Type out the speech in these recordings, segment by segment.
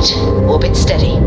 complete. Orbit steady.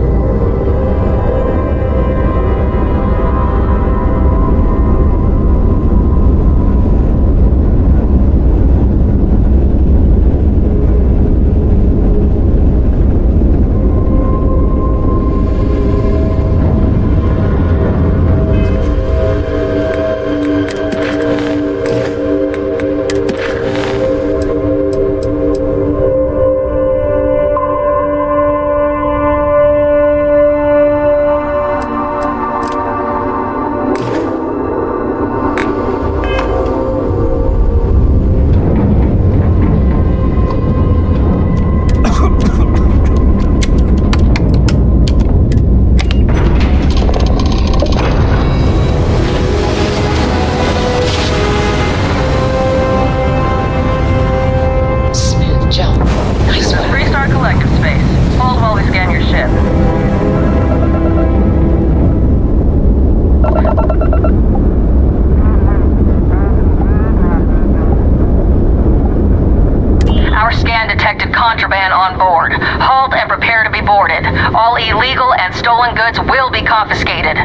Contraband on board. Halt and prepare to be boarded. All illegal and stolen goods will be confiscated.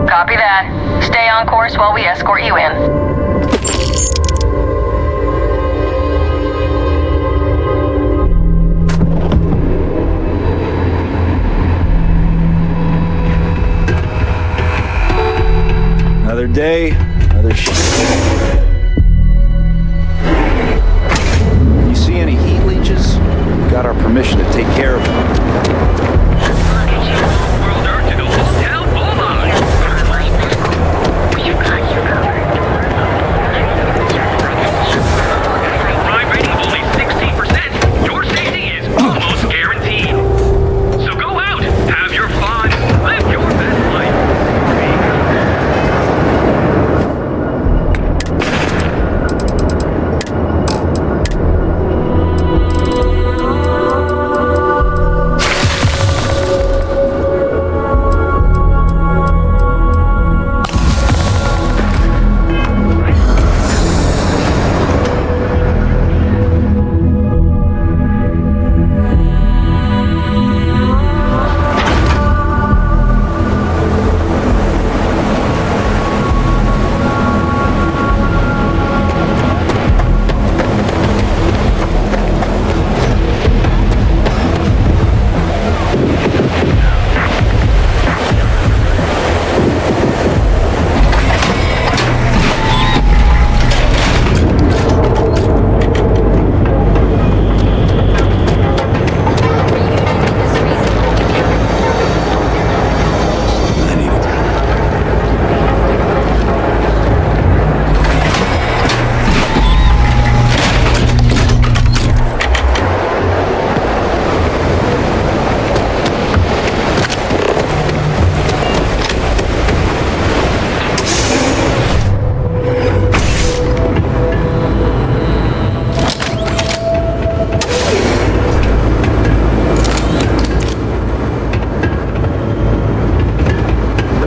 Copy that. Stay on course while we escort you in. Another day, another shift. You see any heat leeches? We've got our permission to take care of them. Prime rating of only 16%. Your safety is almost guaranteed. So go out, have your fun, live your best life.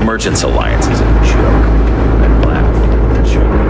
Merchants Alliance is a joke. I laugh. Joke.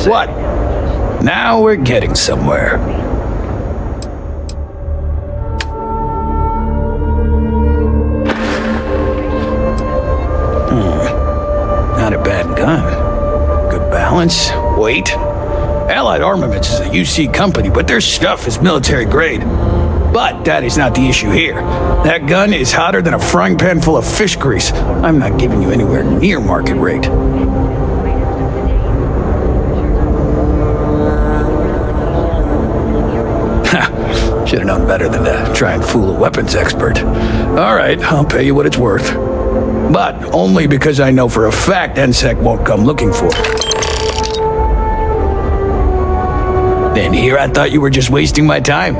What? Now we're getting somewhere. Not a bad gun. Good balance, weight. Allied Armaments is a UC company, but their stuff is military grade. But that is not the issue here. That gun is hotter than a frying pan full of fish grease. I'm not giving you anywhere near market rate. Should have known better than to try and fool a weapons expert. All right, I'll pay you what it's worth. But only because I know for a fact NSEC won't come looking for it. Then here I thought you were just wasting my time.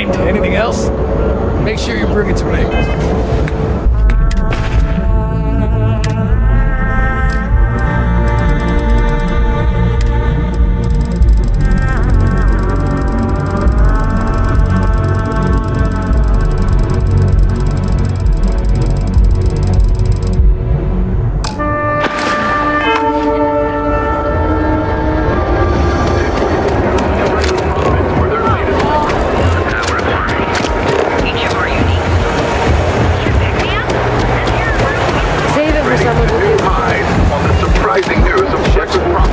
Anything else? Make sure you bring it to me.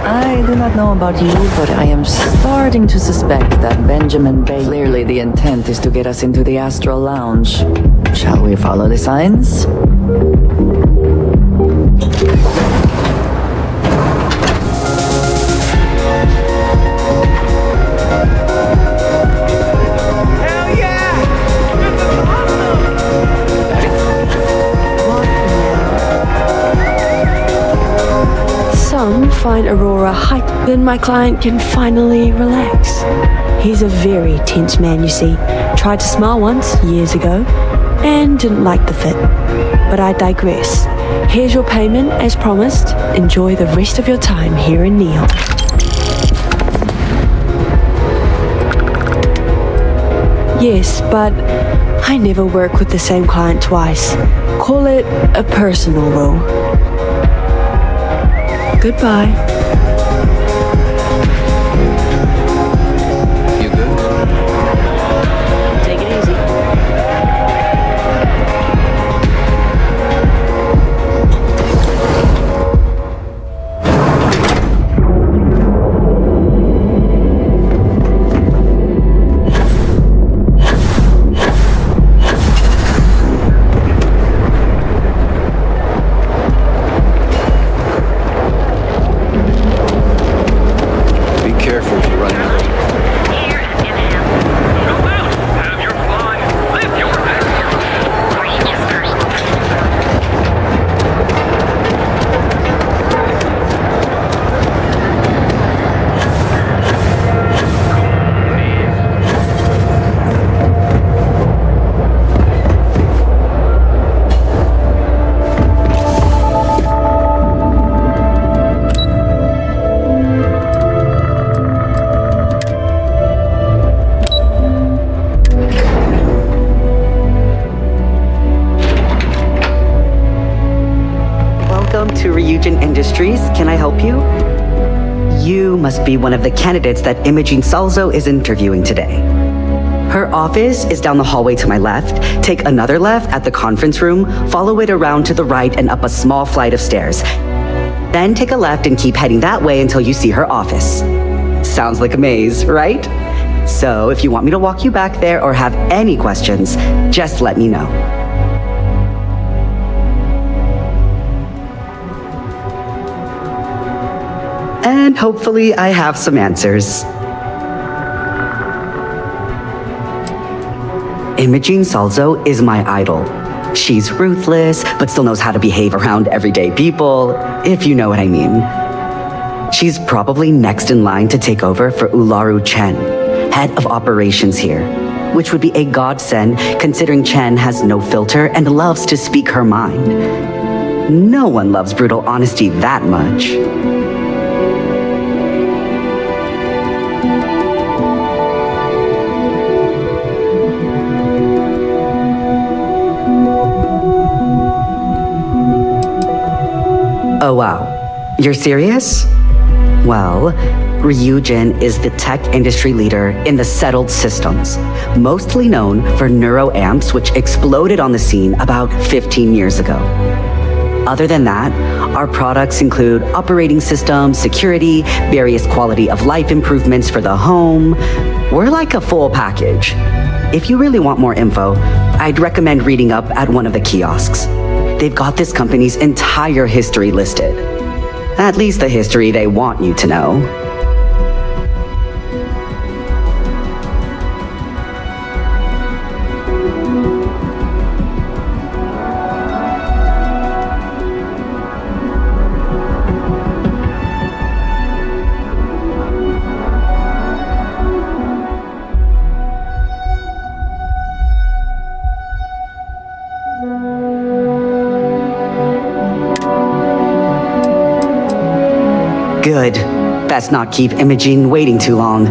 I do not know about you, but I am starting to suspect that Benjamin Bay. Clearly, the intent is to get us into the Astral Lounge. Shall we follow the signs? Find Aurora hype, then my client can finally relax. He's a very tense man, you see. Tried to smile once, years ago, and didn't like the fit. But I digress. Here's your payment, as promised. Enjoy the rest of your time here in Neon. Yes, but I never work with the same client twice. Call it a personal rule. Goodbye. You good? Take it easy. Industries, can I help you? You must be one of the candidates that Imogene Salzo is interviewing today. Her office is down the hallway to my left. Take another left at the conference room, follow it around to the right and up a small flight of stairs. Then take a left and keep heading that way until you see her office. Sounds like a maze, right? So if you want me to walk you back there or have any questions, just let me know. And hopefully I have some answers. Imogene Salzo is my idol. She's ruthless, but still knows how to behave around everyday people, if you know what I mean. She's probably next in line to take over for Ularu Chen, head of operations here, which would be a godsend considering Chen has no filter and loves to speak her mind. No one loves brutal honesty that much. Oh wow, you're serious? Well, Ryujin is the tech industry leader in the settled systems, mostly known for neuroamps which exploded on the scene about 15 years ago. Other than that, our products include operating systems, security, various quality of life improvements for the home. We're like a full package. If you really want more info, I'd recommend reading up at one of the kiosks. They've got this company's entire history listed. At least the history they want you to know. Good. Best not keep Imogene waiting too long.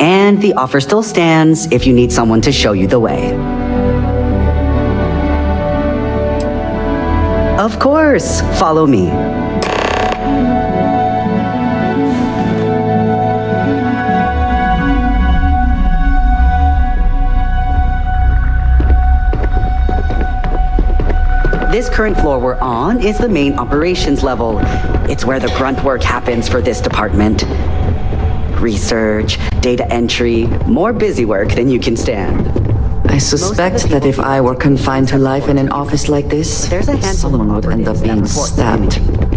And the offer still stands if you need someone to show you the way. Of course, follow me. This current floor we're on is the main operations level. It's where the grunt work happens for this department. Research, data entry, more busy work than you can stand. I suspect that if I were confined to life in an office like this, There's a handful of someone would end up operatives that being report to stabbed. Imogene.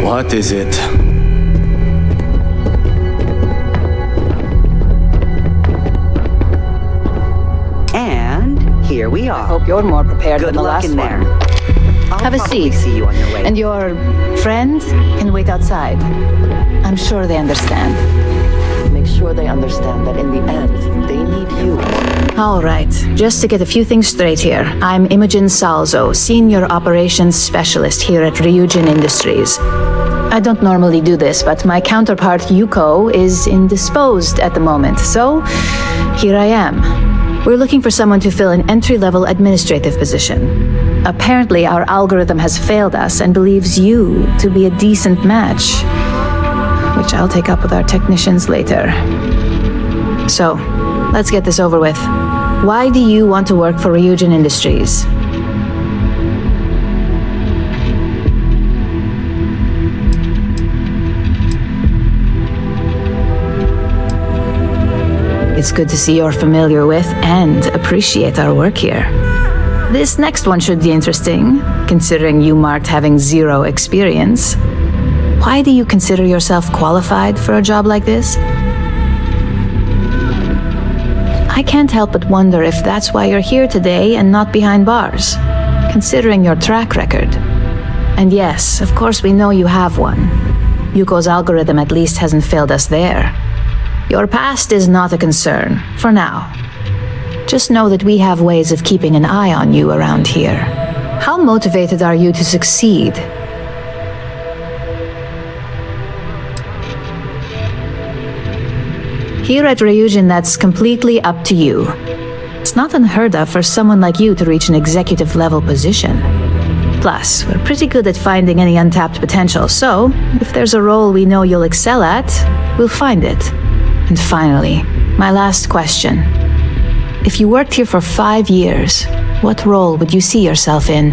What is it? And here we are. Hope you're more prepared Good than the luck last in there. one. I'll Have a probably seat. See you on your way. And your friend can wait outside. I'm sure they understand. Make sure they understand that in the end, they need you. All right, just to get a few things straight here. I'm Imogen Salzo, Senior Operations Specialist here at Ryujin Industries. I don't normally do this, but my counterpart Yuko is indisposed at the moment, so here I am. We're looking for someone to fill an entry-level administrative position. Apparently, our algorithm has failed us and believes you to be a decent match, which I'll take up with our technicians later. So, let's get this over with. Why do you want to work for Ryujin Industries? It's good to see you're familiar with and appreciate our work here. This next one should be interesting, considering you marked having 0 experience. Why do you consider yourself qualified for a job like this? I can't help but wonder if that's why you're here today and not behind bars, considering your track record. And yes, of course we know you have one. Yuko's algorithm at least hasn't failed us there. Your past is not a concern, for now. Just know that we have ways of keeping an eye on you around here. How motivated are you to succeed? Here at Ryujin, that's completely up to you. It's not unheard of for someone like you to reach an executive level position. Plus, we're pretty good at finding any untapped potential, so if there's a role we know you'll excel at, we'll find it. And finally, my last question. If you worked here for 5 years, what role would you see yourself in?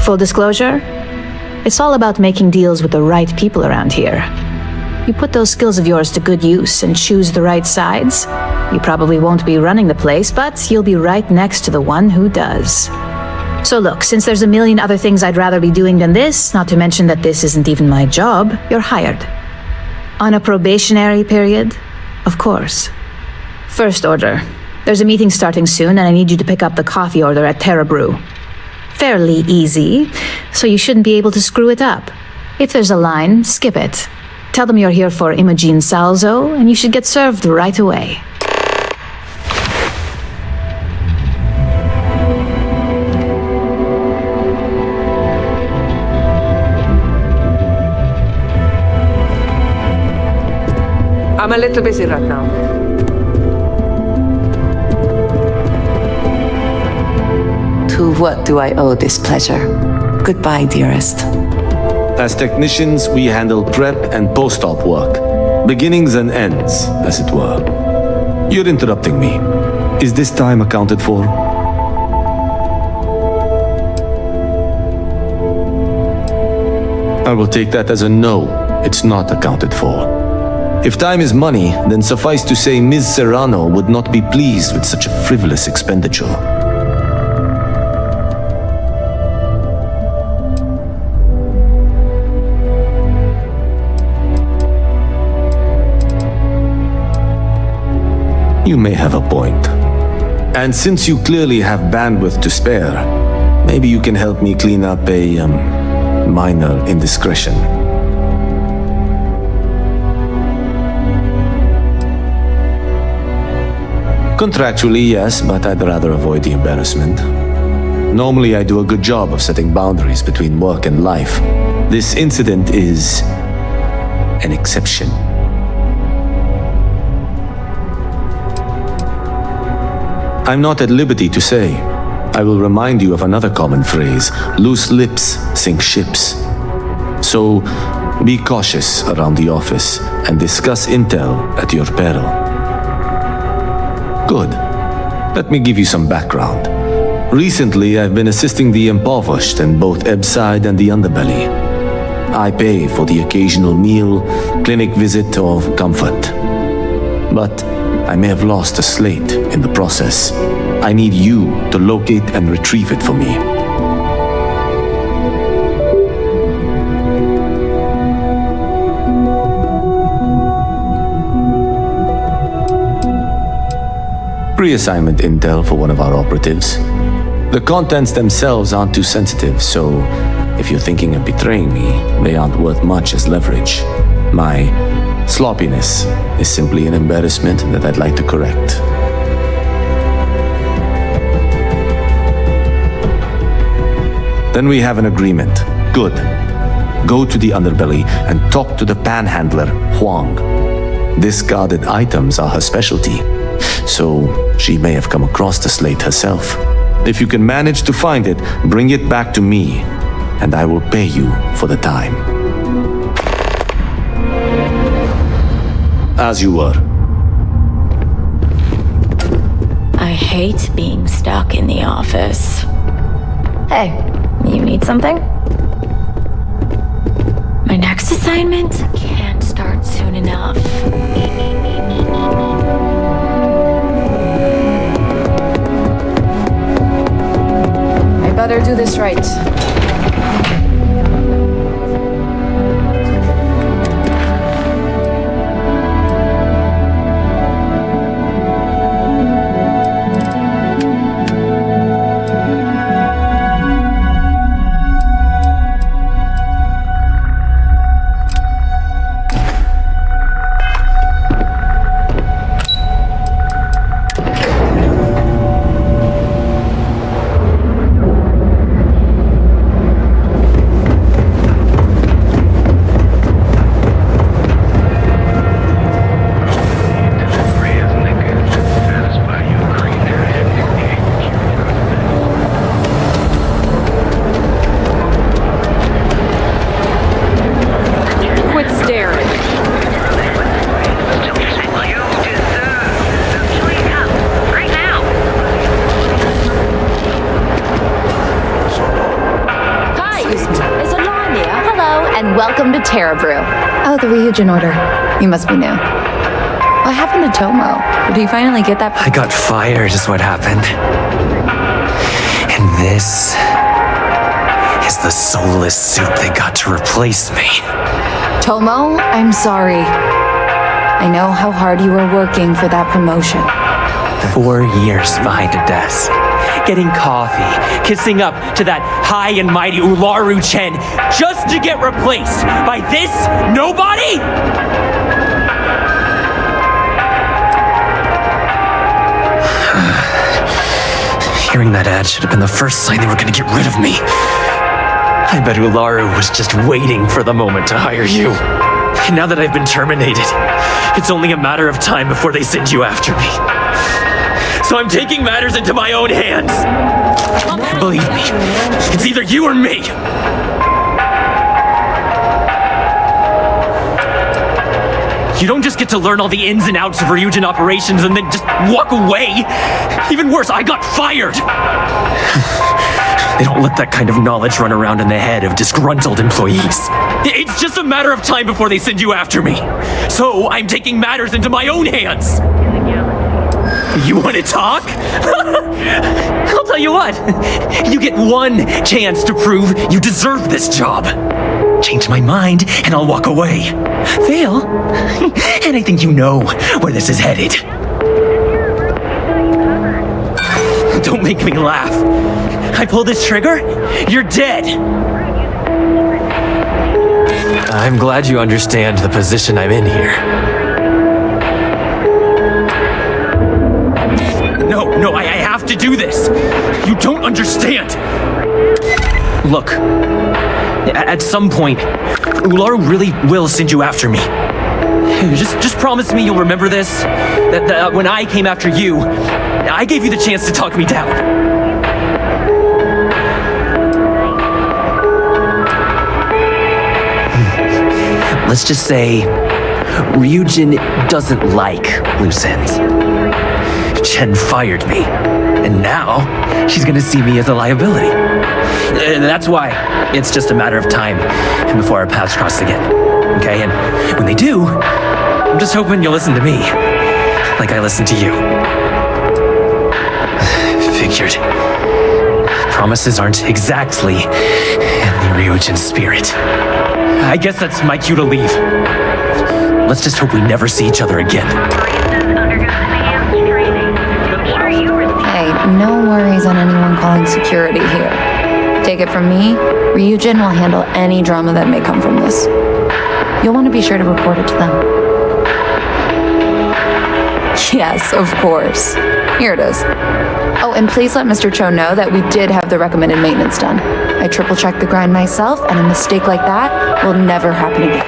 Full disclosure, it's all about making deals with the right people around here. You put those skills of yours to good use and choose the right sides, you probably won't be running the place, but you'll be right next to the one who does. So look, since there's a million other things I'd rather be doing than this, not to mention that this isn't even my job, you're hired. On a probationary period, of course. First order. There's a meeting starting soon, and I need you to pick up the coffee order at Terra Brew. Fairly easy, so you shouldn't be able to screw it up. If there's a line, skip it. Tell them you're here for Imogen Salzo, and you should get served right away. I'm a little busy right now. To what do I owe this pleasure? Goodbye, dearest. As technicians, we handle prep and post-op work. Beginnings and ends, as it were. You're interrupting me. Is this time accounted for? I will take that as a no. It's not accounted for. If time is money, then suffice to say Ms. Serrano would not be pleased with such a frivolous expenditure. You may have a point. And since you clearly have bandwidth to spare, maybe you can help me clean up a, minor indiscretion. Contractually, yes, but I'd rather avoid the embarrassment. Normally, I do a good job of setting boundaries between work and life. This incident is an exception. I'm not at liberty to say. I will remind you of another common phrase: loose lips sink ships. So, be cautious around the office and discuss intel at your peril. Good. Let me give you some background. Recently, I've been assisting the impoverished in both Ebbside and the underbelly. I pay for the occasional meal, clinic visit, or comfort. But I may have lost a slate in the process. I need you to locate and retrieve it for me. Pre-assignment intel for one of our operatives. The contents themselves aren't too sensitive, so if you're thinking of betraying me, they aren't worth much as leverage. My sloppiness is simply an embarrassment that I'd like to correct. Then we have an agreement. Good. Go to the underbelly and talk to the panhandler, Huang. Discarded items are her specialty, so she may have come across the slate herself. If you can manage to find it, bring it back to me, and I will pay you for the time. As you were. I hate being stuck in the office. Hey, you need something? My next assignment can't start soon enough. I better do this right. and welcome to Terra Brew. Oh, the Ryujin order. You must be new. What happened to Tomo? Did he finally get that? I got fired is what happened. And this is the soulless soup they got to replace me. Tomo, I'm sorry. I know how hard you were working for that promotion. 4 years behind a desk, getting coffee, kissing up to that high and mighty Ularu Chen, just to get replaced by this nobody? Hearing that ad should have been the first sign they were gonna get rid of me. I bet Ularu was just waiting for the moment to hire you. And now that I've been terminated, it's only a matter of time before they send you after me. So I'm taking matters into my own hands. Believe me, it's either you or me. You don't just get to learn all the ins and outs of Ryujin operations and then just walk away. Even worse, I got fired. They don't let that kind of knowledge run around in the head of disgruntled employees. It's just a matter of time before they send you after me. So I'm taking matters into my own hands. You want to talk? I'll tell you what. You get one chance to prove you deserve this job. Change my mind and I'll walk away. Fail, and I think you know where this is headed. Don't make me laugh. I pull this trigger, you're dead. I'm glad you understand the position I'm in here. No, I have to do this. You don't understand. Look, at some point, Ularu really will send you after me. Just promise me you'll remember this. That when I came after you, I gave you the chance to talk me down. Let's just say Ryujin doesn't like loose ends. Chen fired me, and now she's gonna see me as a liability. That's why it's just a matter of time before our paths cross again. Okay, and when they do, I'm just hoping you'll listen to me, like I listened to you. Figured. Promises aren't exactly in the Ryujin spirit. I guess that's my cue to leave. Let's just hope we never see each other again. Hey, no worries on anyone calling security here. Take it from me, Ryujin will handle any drama that may come from this. You'll want to be sure to report it to them. Yes, of course. Here it is. Oh, and please let Mr. Cho know that we did have the recommended maintenance done. I triple-checked the grind myself, and a mistake like that will never happen again.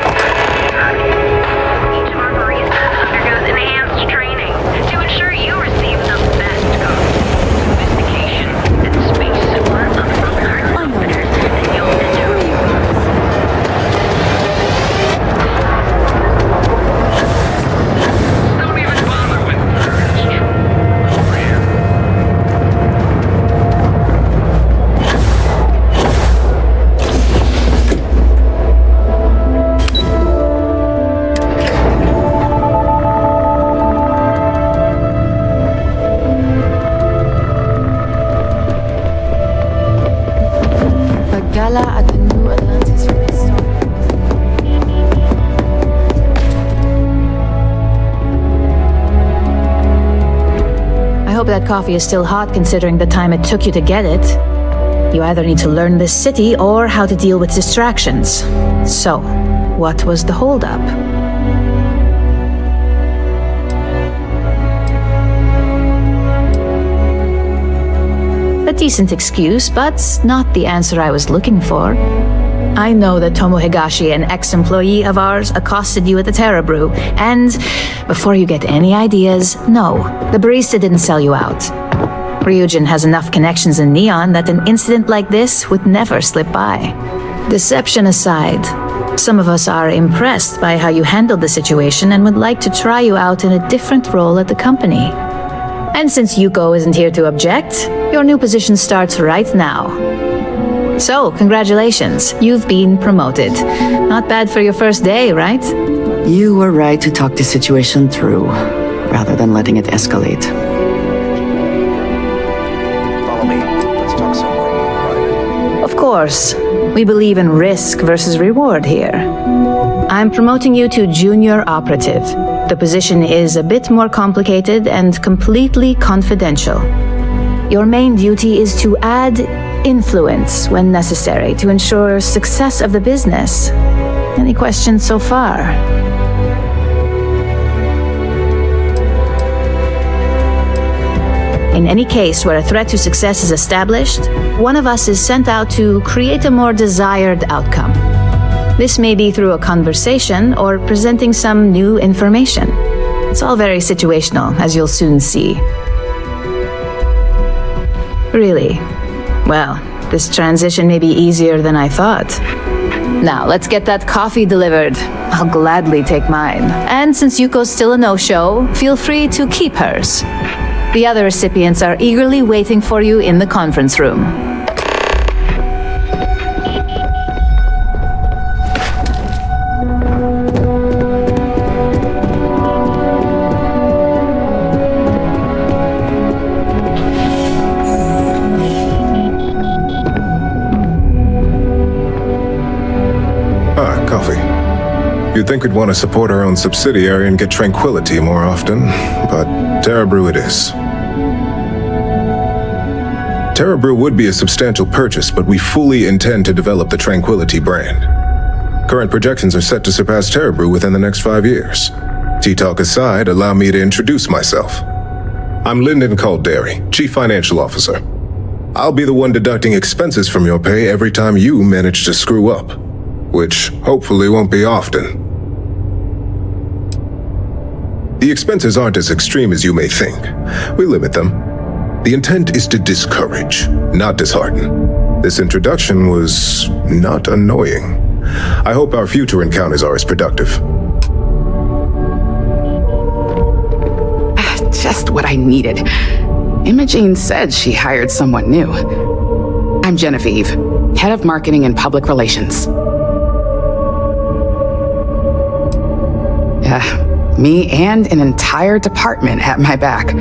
Each of our baristas undergoes enhanced training to ensure you receive the best coffee, sophistication, and space support of competitors that you'll enjoy. Don't even bother with Gala at the New Atlantis Starfield. I hope that coffee is still hot considering the time it took you to get it. You either need to learn this city or how to deal with distractions. So, what was the holdup? A decent excuse, but not the answer I was looking for. I know that Tomo Higashi, an ex-employee of ours, accosted you at the Terra Brew, and before you get any ideas, no, the barista didn't sell you out. Ryujin has enough connections in Neon that an incident like this would never slip by. Deception aside, some of us are impressed by how you handled the situation and would like to try you out in a different role at the company. And since Yuko isn't here to object, your new position starts right now. So, congratulations. You've been promoted. Not bad for your first day, right? You were right to talk the situation through, rather than letting it escalate. Follow me. Let's talk somewhere private. Of course. We believe in risk versus reward here. I'm promoting you to junior operative. The position is a bit more complicated and completely confidential. Your main duty is to add influence when necessary to ensure success of the business. Any questions so far? In any case where a threat to success is established, one of us is sent out to create a more desired outcome. This may be through a conversation or presenting some new information. It's all very situational, as you'll soon see. Really? Well, this transition may be easier than I thought. Now, let's get that coffee delivered. I'll gladly take mine. And since Yuko's still a no-show, feel free to keep hers. The other recipients are eagerly waiting for you in the conference room. Coffee. You'd think we'd want to support our own subsidiary and get tranquility more often, but Terra Brew it is. Terra Brew would be a substantial purchase, but we fully intend to develop the Tranquility brand. Current projections are set to surpass Terra Brew within the next 5 years. Tea-talk aside, allow me to introduce myself. I'm Lyndon Calderi, Chief Financial Officer. I'll be the one deducting expenses from your pay every time you manage to screw up, which hopefully won't be often. The expenses aren't as extreme as you may think. We limit them. The intent is to discourage, not dishearten. This introduction was not annoying. I hope our future encounters are as productive. Just what I needed. Imogene said she hired someone new. I'm Genevieve, Head of Marketing and Public Relations. Me and an entire department at my back.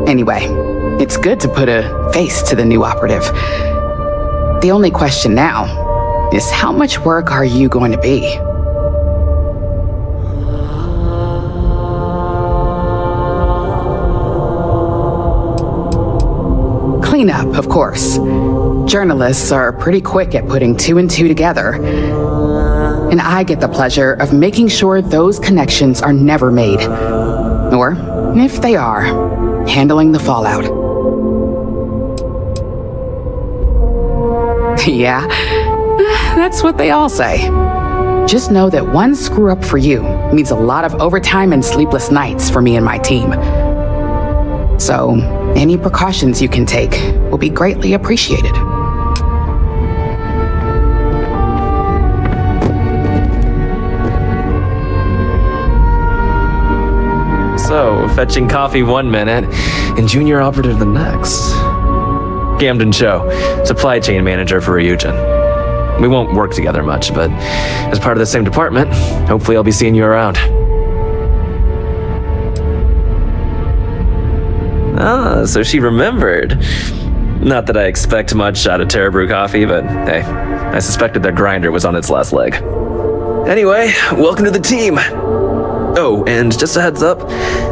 Anyway, it's good to put a face to the new operative. The only question now is how much work are you going to be? Cleanup, of course. Journalists are pretty quick at putting 2 and 2 together. And I get the pleasure of making sure those connections are never made. Or, if they are, handling the fallout. Yeah, that's what they all say. Just know that one screw-up for you means a lot of overtime and sleepless nights for me and my team. So, any precautions you can take will be greatly appreciated. So, fetching coffee 1 minute and junior operative the next. Camden Cho, supply chain manager for Ryujin. We won't work together much, but as part of the same department, hopefully I'll be seeing you around. Ah, so she remembered. Not that I expect much out of Terra Brew Coffee, but hey, I suspected their grinder was on its last leg. Anyway, welcome to the team. Oh, and just a heads up,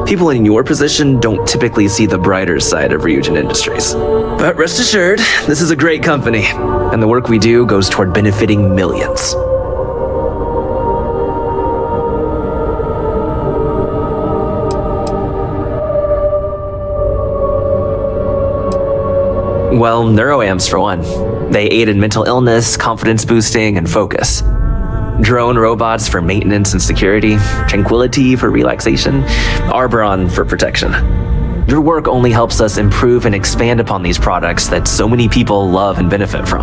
people in your position don't typically see the brighter side of Ryujin Industries. But rest assured, this is a great company, and the work we do goes toward benefiting millions. Well, neuroamps for one. They aid in mental illness, confidence boosting, and focus. Drone robots for maintenance and security, Tranquility for relaxation, Arboron for protection. Your work only helps us improve and expand upon these products that so many people love and benefit from.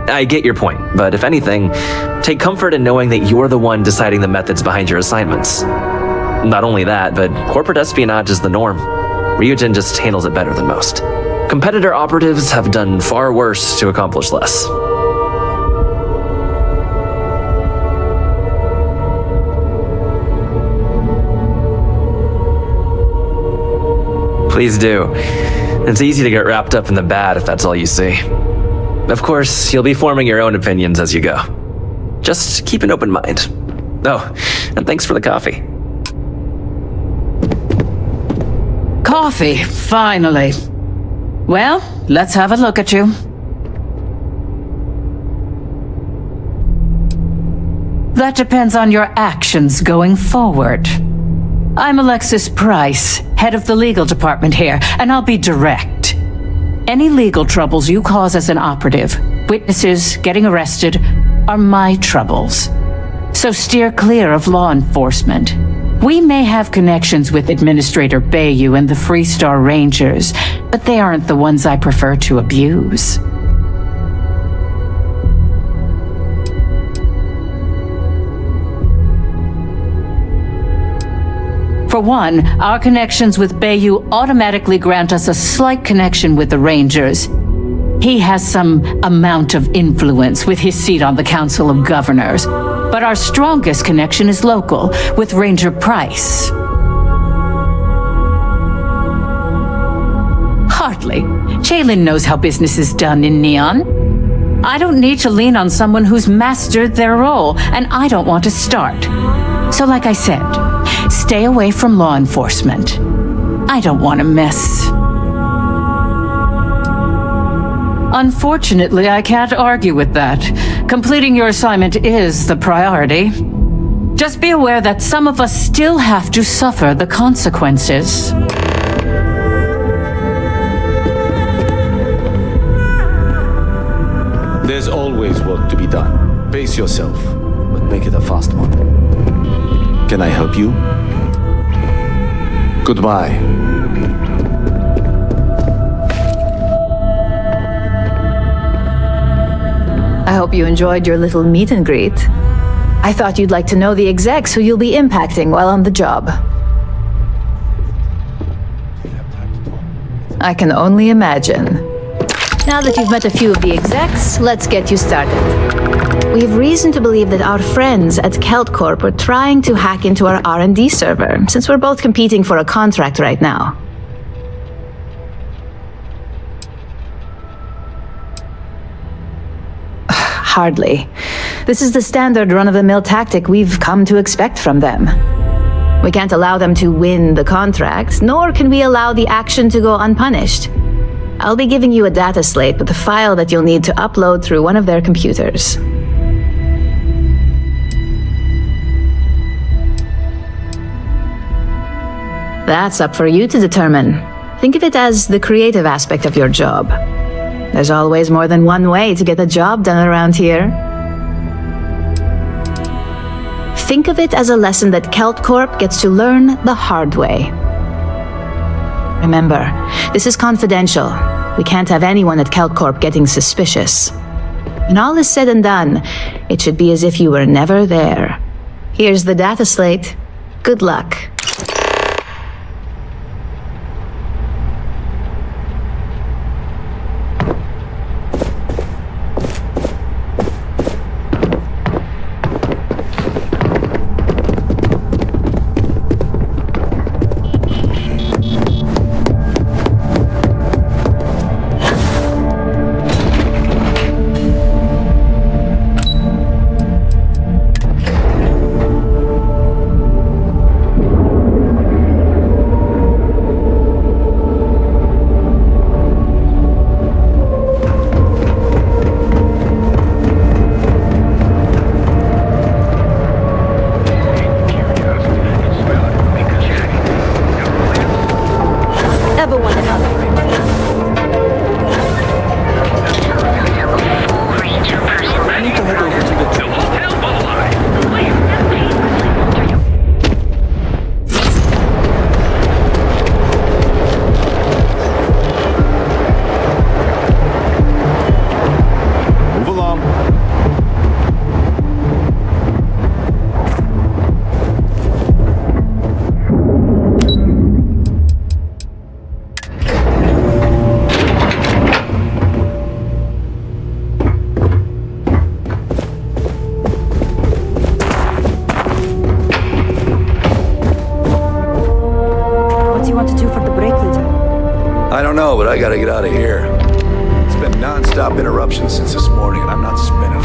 I get your point, but if anything, take comfort in knowing that you're the one deciding the methods behind your assignments. Not only that, but corporate espionage is the norm. Ryujin just handles it better than most. Competitor operatives have done far worse to accomplish less. Please do. It's easy to get wrapped up in the bad if that's all you see. Of course, you'll be forming your own opinions as you go. Just keep an open mind. Oh, and thanks for the coffee. Coffee, finally. Well, let's have a look at you. That depends on your actions going forward. I'm Alexis Price, head of the legal department here, and I'll be direct. Any legal troubles you cause as an operative, witnesses getting arrested, are my troubles. So steer clear of law enforcement. We may have connections with Administrator Bayou and the Freestar Rangers, but they aren't the ones I prefer to abuse. For one, our connections with Bayou automatically grant us a slight connection with the Rangers. He has some amount of influence with his seat on the Council of Governors, but our strongest connection is local, with Ranger Price. Hardly. Jalen knows how business is done in Neon. I don't need to lean on someone who's mastered their role, and I don't want to start. So like I said, stay away from law enforcement. I don't want to mess. Unfortunately, I can't argue with that. Completing your assignment is the priority. Just be aware that some of us still have to suffer the consequences. There's always work to be done. Pace yourself, but make it a fast one. Can I help you? Goodbye. I hope you enjoyed your little meet and greet. I thought you'd like to know the execs who you'll be impacting while on the job. I can only imagine. Now that you've met a few of the execs, let's get you started. We have reason to believe that our friends at Kelt Corp are trying to hack into our R&D server, since we're both competing for a contract right now. Hardly. This is the standard run-of-the-mill tactic we've come to expect from them. We can't allow them to win the contract, nor can we allow the action to go unpunished. I'll be giving you a data slate with a file that you'll need to upload through one of their computers. That's up for you to determine. Think of it as the creative aspect of your job. There's always more than one way to get a job done around here. Think of it as a lesson that Kelt Corp gets to learn the hard way. Remember, this is confidential. We can't have anyone at Kelt Corp getting suspicious. When all is said and done, it should be as if you were never there. Here's the data slate. Good luck. know, but I gotta get out of here. It's been non-stop interruptions since this morning, and I'm not spinning.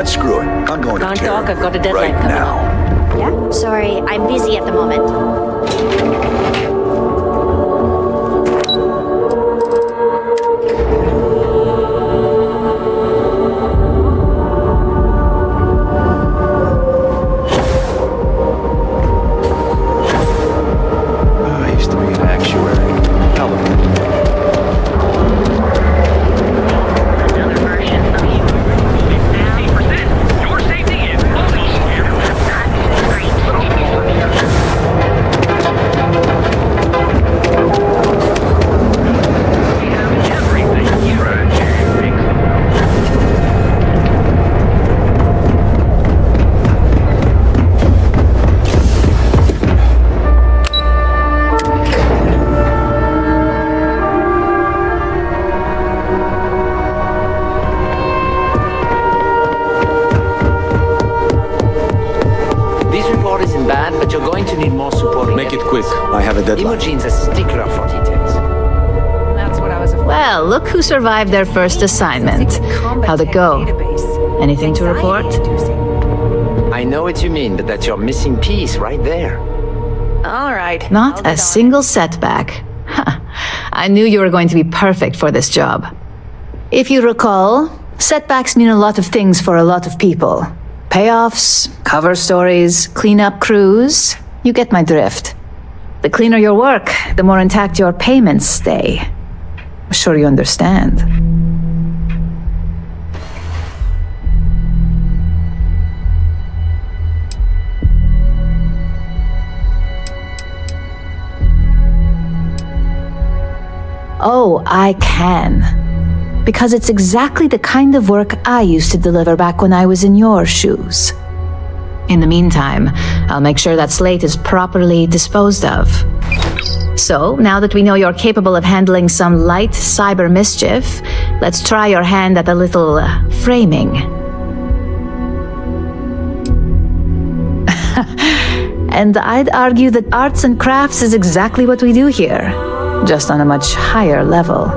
Screw it. I'm going Can't to care talk, I've got a deadline right coming now. up. Yeah? Sorry, I'm busy at the moment. I used to be an actuary. Your safety is almost but you're going to need more support. Make it quick. I have a deadline. Imogene's a stickler for details. That's what I was afraid. Well, look who survived their first assignment. How'd it go? Anything to report? I know what you mean, but that's your missing piece right there. All right. Not a single setback. I knew you were going to be perfect for this job. If you recall, setbacks mean a lot of things for a lot of people. Payoffs, cover stories, cleanup crews. You get my drift. The cleaner your work, the more intact your payments stay. I'm sure you understand. Oh, I can. Because it's exactly the kind of work I used to deliver back when I was in your shoes. In the meantime, I'll make sure that slate is properly disposed of. So, now that we know you're capable of handling some light cyber mischief, let's try your hand at a little framing. And I'd argue that arts and crafts is exactly what we do here, just on a much higher level.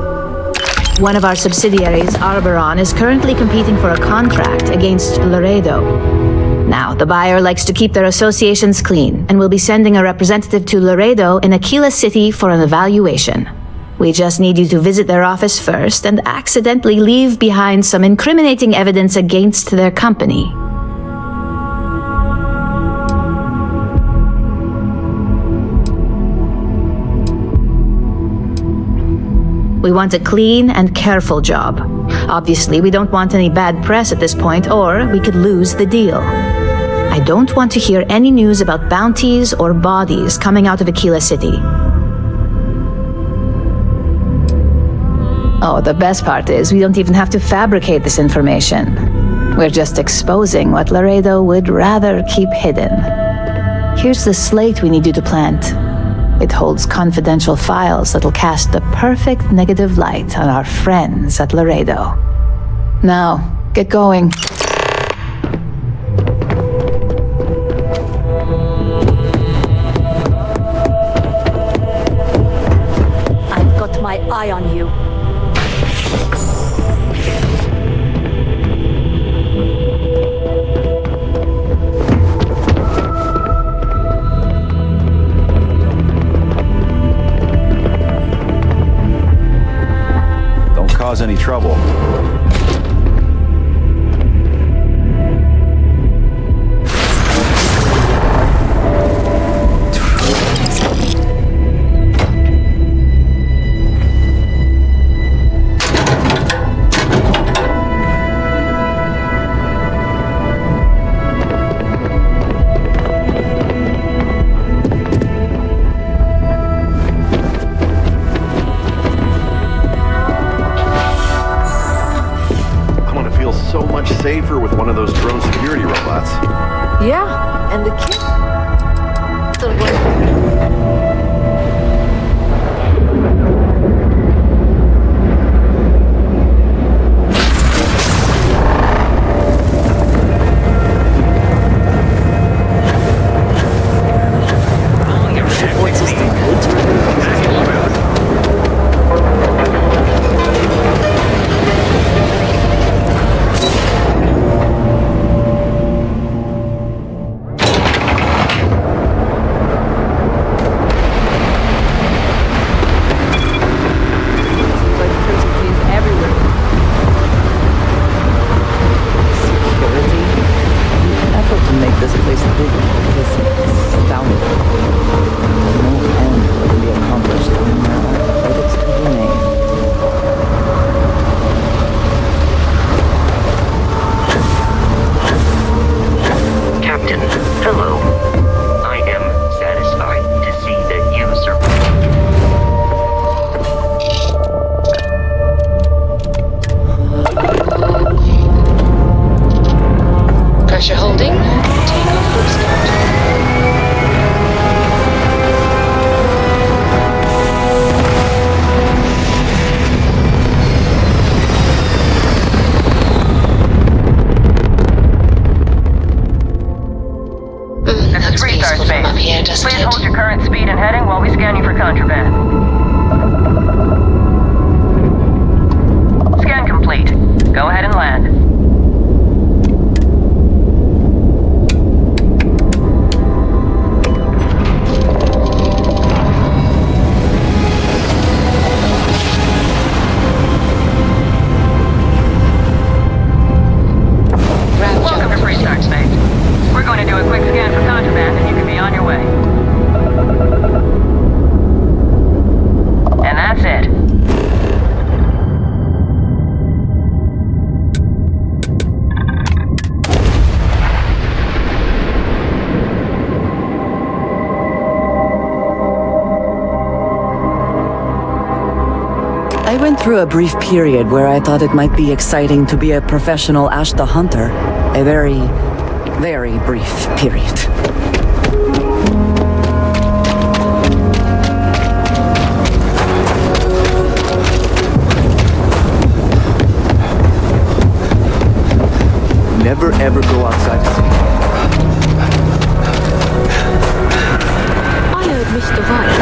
One of our subsidiaries, Arboron, is currently competing for a contract against Laredo. Now, the buyer likes to keep their associations clean, and will be sending a representative to Laredo in Aquila City for an evaluation. We just need you to visit their office first and accidentally leave behind some incriminating evidence against their company. We want a clean and careful job. Obviously, we don't want any bad press at this point, or we could lose the deal. I don't want to hear any news about bounties or bodies coming out of Aquila City. Oh, the best part is we don't even have to fabricate this information. We're just exposing what Laredo would rather keep hidden. Here's the slate we need you to plant. It holds confidential files that'll cast the perfect negative light on our friends at Laredo. Now, get going. I've got my eye on you. Cause any trouble. safer with one of those drone security robots. Yeah, and the kid. Please hold your current speed and heading while we scan you for contraband. Scan complete. Go ahead and land. Welcome to Freestart Space. We're going to do a quick scan for contraband and you can be on your way. And that's it. I went through a brief period where I thought it might be exciting to be a professional Ash the Hunter. A very, very brief period. Never ever go outside to see. I heard Mr. Right.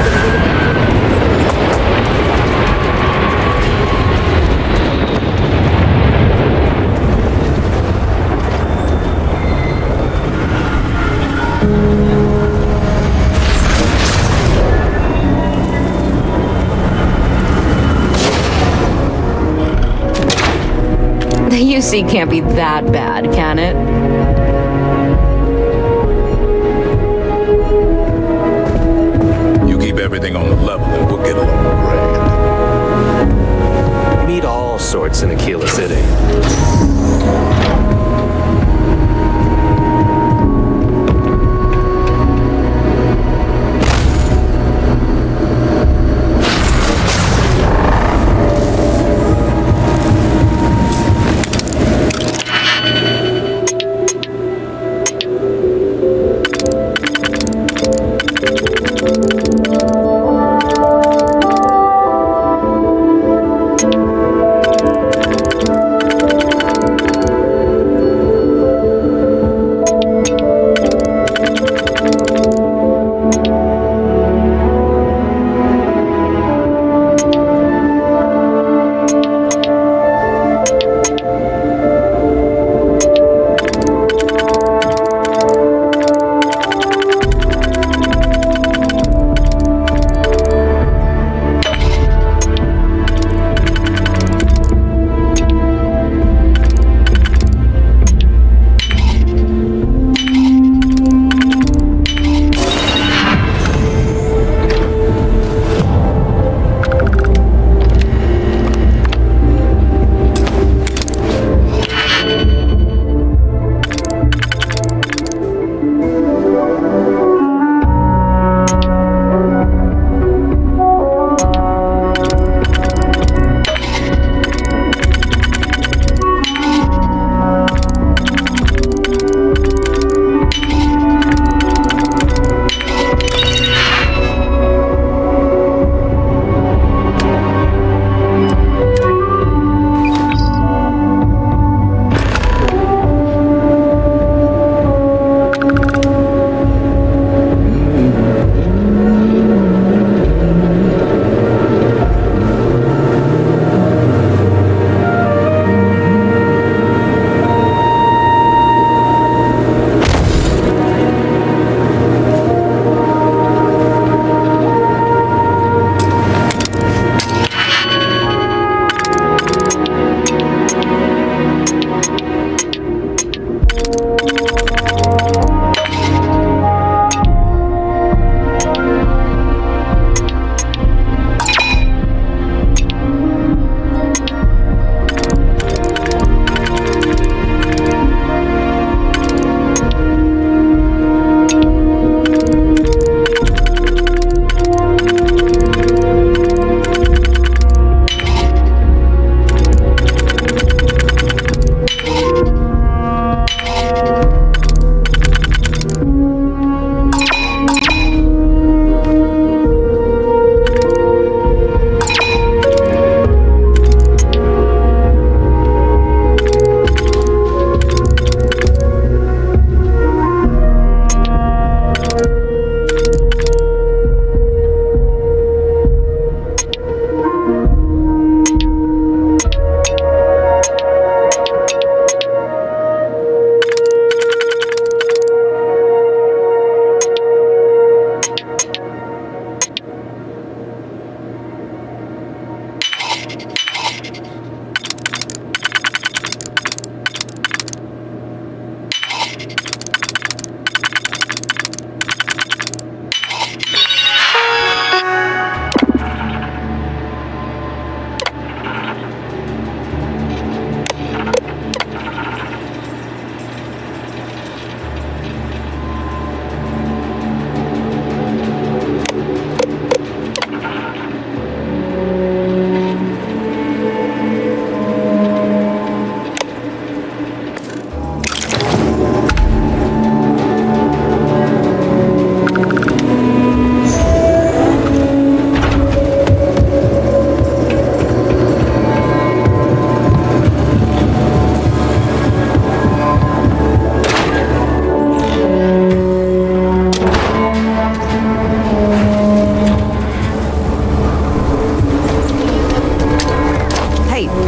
The UC can't be that bad, can it? You keep everything on the level and we'll get along grand. Meet all sorts in Aquila City.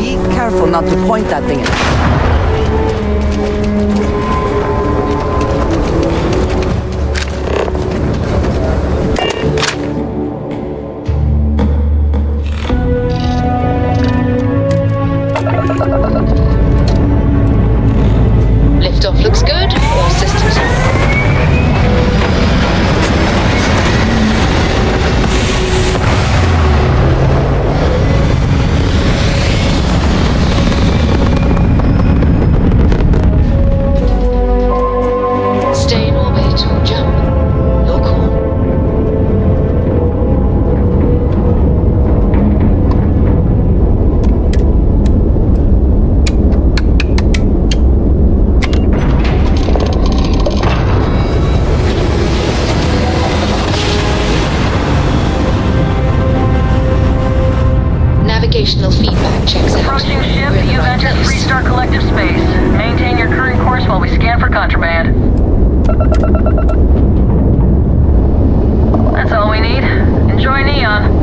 Be careful not to point that thing at me. Liftoff looks good. All systems stay in orbit or jump. Your call. Navigational feedback checks out. Approaching ship, you've entered three-star collective space. Maintain your current course while we scan for contraband. That's all we need. Enjoy Neon.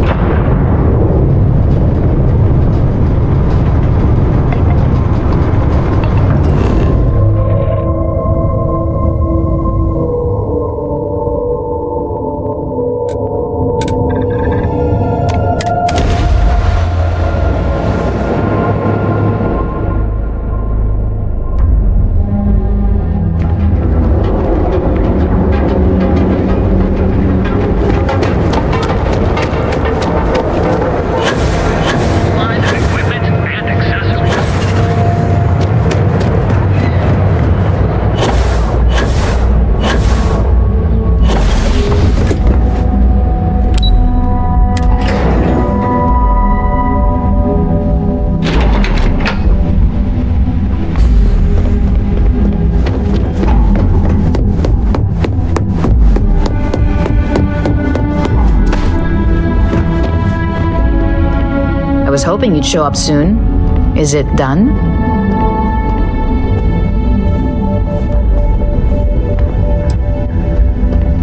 I was hoping you'd show up soon. Is it done?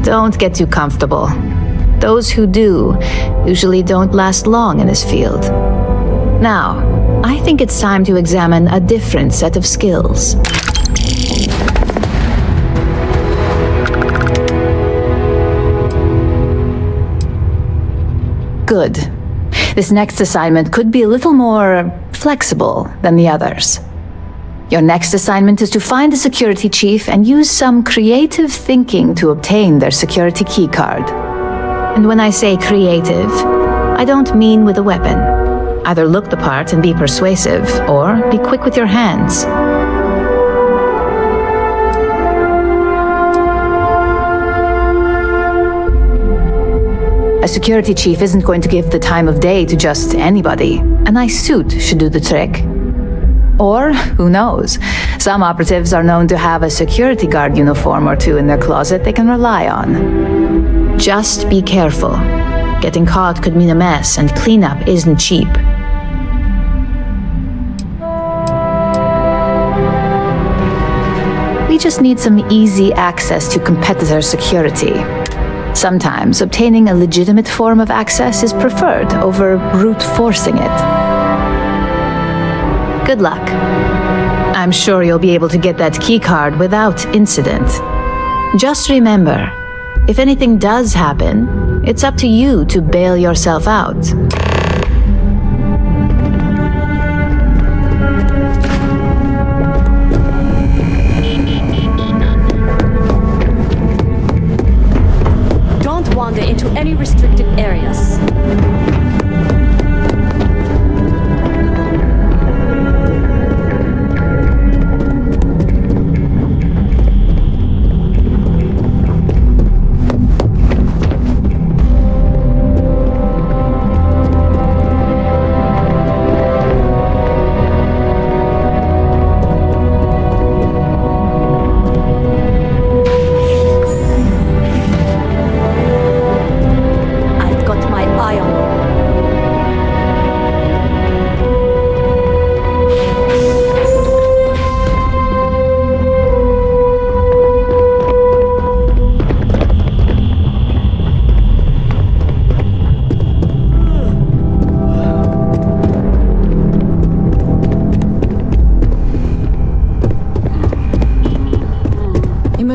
Don't get too comfortable. Those who do usually don't last long in this field. Now, I think it's time to examine a different set of skills. Good. This next assignment could be a little more flexible than the others. Your next assignment is to find the security chief and use some creative thinking to obtain their security keycard. And when I say creative, I don't mean with a weapon. Either look the part and be persuasive, or be quick with your hands. A security chief isn't going to give the time of day to just anybody. A nice suit should do the trick. Or, who knows, some operatives are known to have a security guard uniform or two in their closet they can rely on. Just be careful. Getting caught could mean a mess, and cleanup isn't cheap. We just need some easy access to competitor security. Sometimes obtaining a legitimate form of access is preferred over brute forcing it. Good luck. I'm sure you'll be able to get that keycard without incident. Just remember, if anything does happen, it's up to you to bail yourself out. Wander into any restricted areas.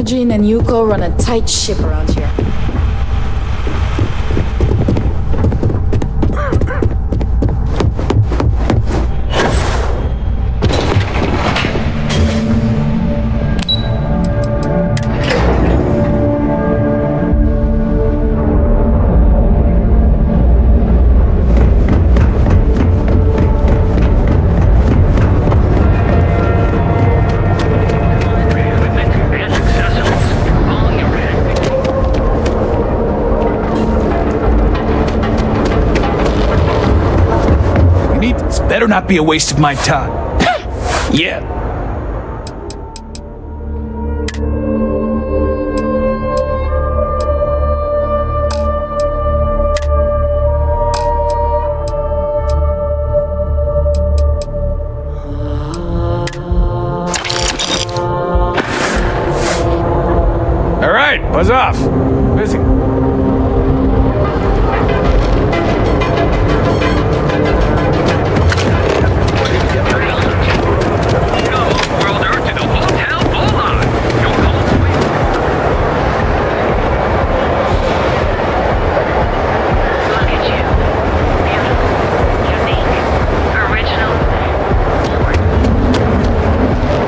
Imogen and Yuko run a tight ship around here. Better not be a waste of my time. Yeah. All right, buzz off. Busy.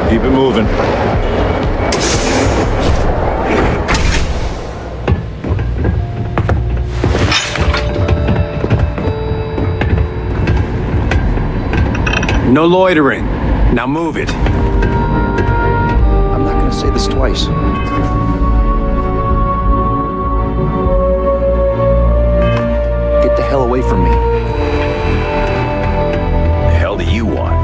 Keep it moving. No loitering. Now move it. I'm not gonna say this twice. Get the hell away from me. The hell do you want?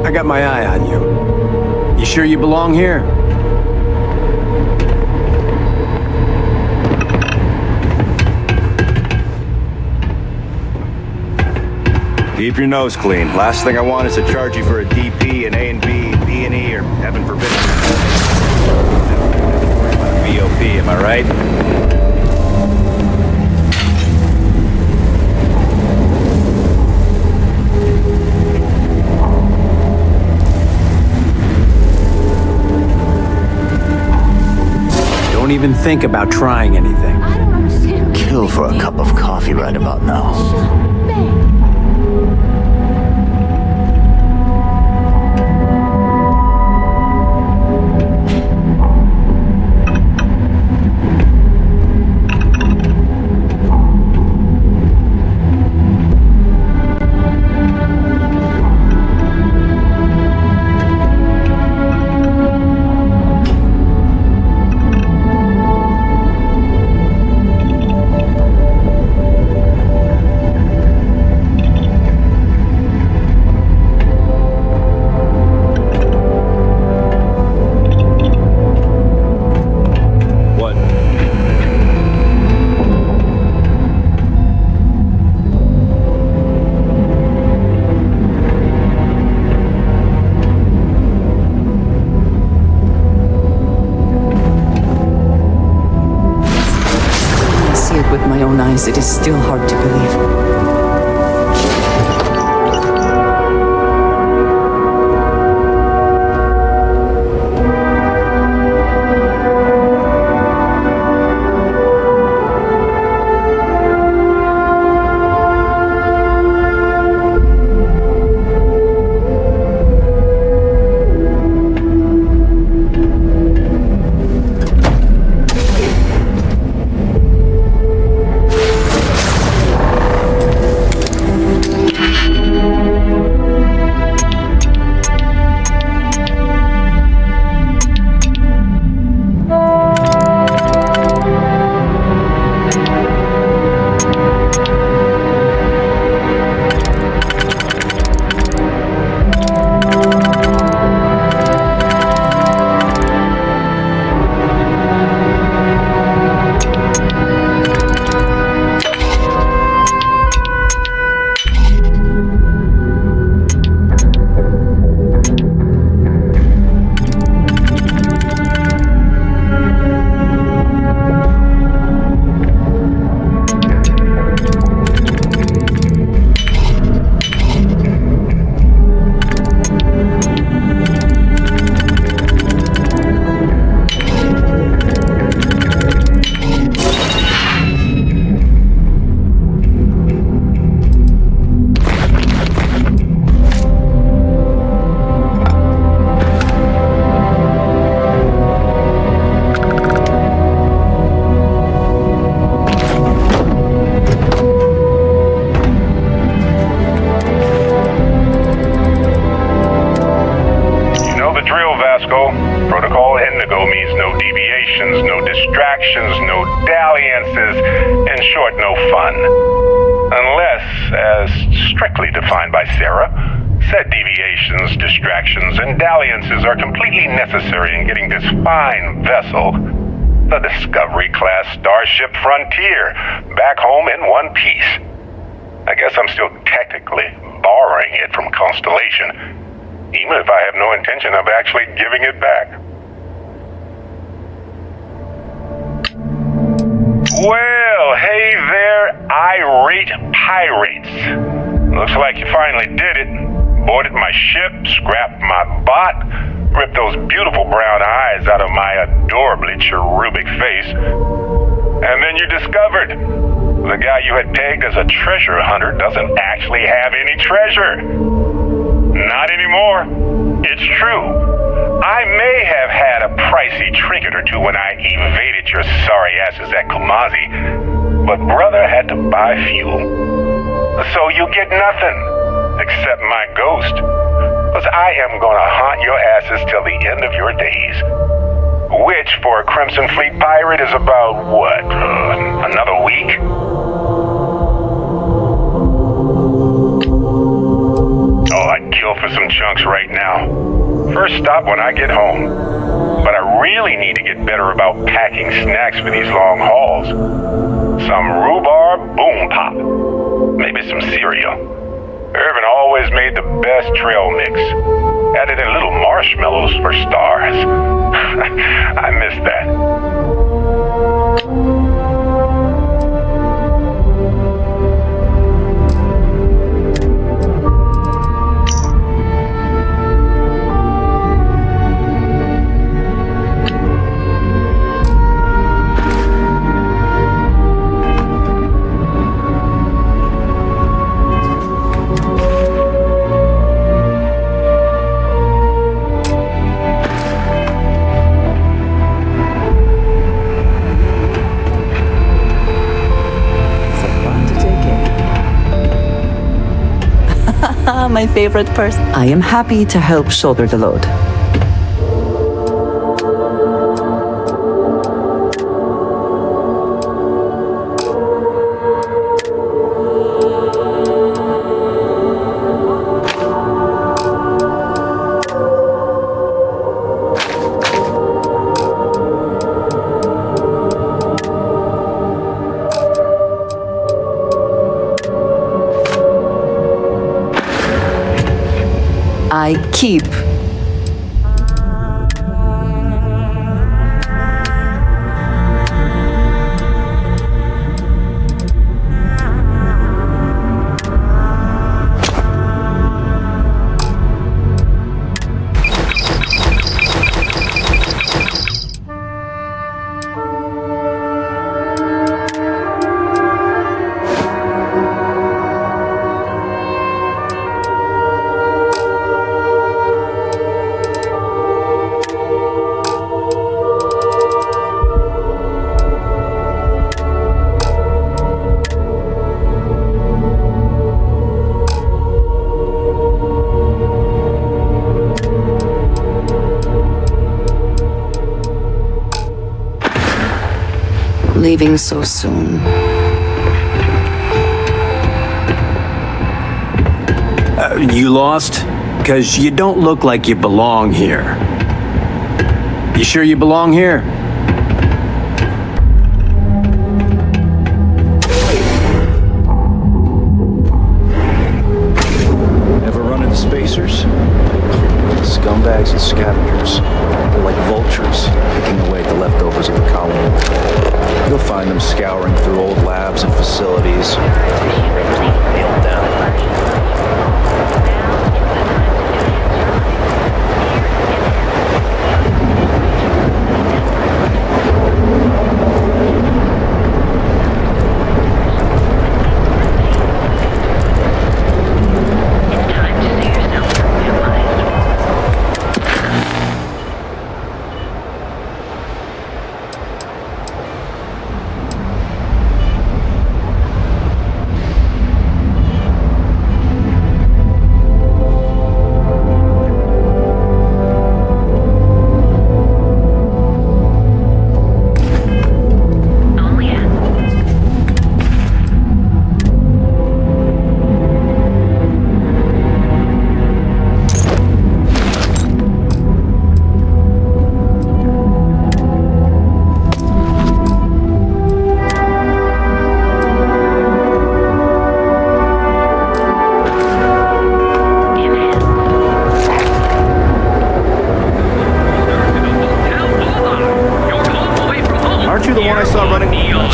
I got my eye on you. You sure you belong here? Keep your nose clean. Last thing I want is to charge you for a DP, an A and B, B&E, or heaven forbid, a VOP, am I right? Don't even think about trying anything. Kill for a cup of coffee right about now. own eyes, it is still hard to believe. Protocol Indigo means no deviations, no distractions, no dalliances, in short, no fun. Unless, as strictly defined by Sarah, said deviations, distractions, and dalliances are completely necessary in getting this fine vessel, the Discovery-class Starship Frontier, back home in one piece. I guess I'm still technically borrowing it from Constellation, even if I have no intention of actually giving it back. Well, hey there, irate pirates. Looks like you finally did it. Boarded my ship, scrapped my bot, ripped those beautiful brown eyes out of my adorably cherubic face. And then you discovered the guy you had pegged as a treasure hunter doesn't actually have any treasure. Not anymore. It's true. I may have had a pricey trinket or two when I evaded your sorry asses at Kumazi, but brother had to buy fuel. So you get nothing, except my ghost. Because I am gonna haunt your asses till the end of your days. Which, for a Crimson Fleet pirate, is about, what, another week? Oh, I'd kill for some chunks right now. First stop when I get home. But I really need to get better about packing snacks for these long hauls. Some rhubarb boom pop. Maybe some cereal. Irvin always made the best trail mix. Added in little marshmallows for stars. I miss that. My favorite person. I am happy to help shoulder the load. I keep. leaving so soon. You lost? Because you don't look like you belong here. You sure you belong here? Ever run into spacers? Scumbags and scavengers. They're like vultures, picking away at the leftovers of the colony. You'll find them scouring through old labs and facilities, ready to be nailed down.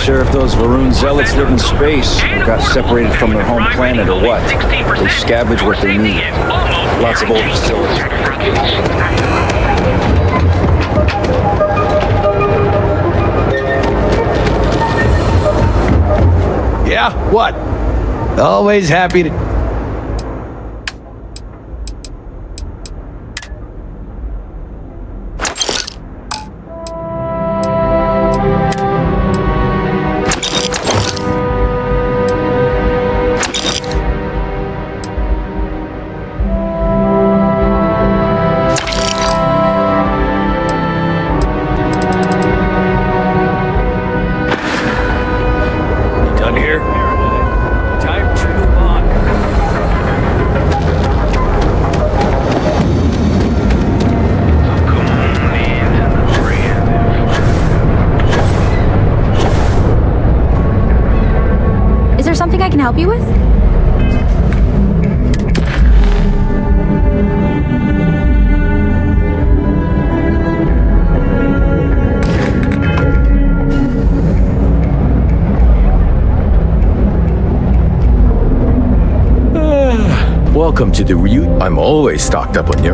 Sure if those Varun zealots live in space or got separated from their home planet or what. They scavenge what they need. Lots of old facilities. Yeah, what? Always happy to... I can help you with? Welcome to the Ryu. I'm always stocked up on you.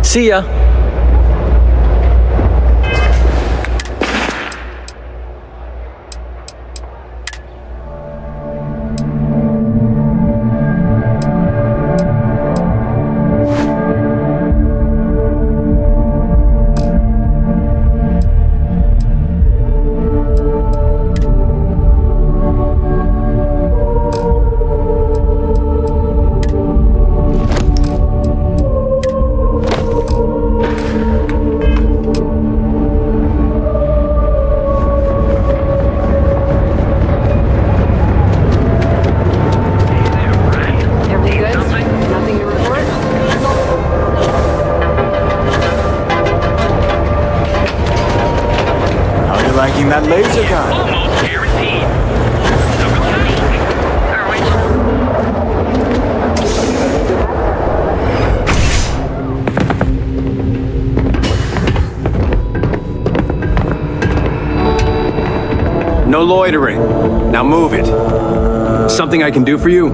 See ya. Liking that laser gun. Almost guaranteed. No loitering. Now move it. Something I can do for you?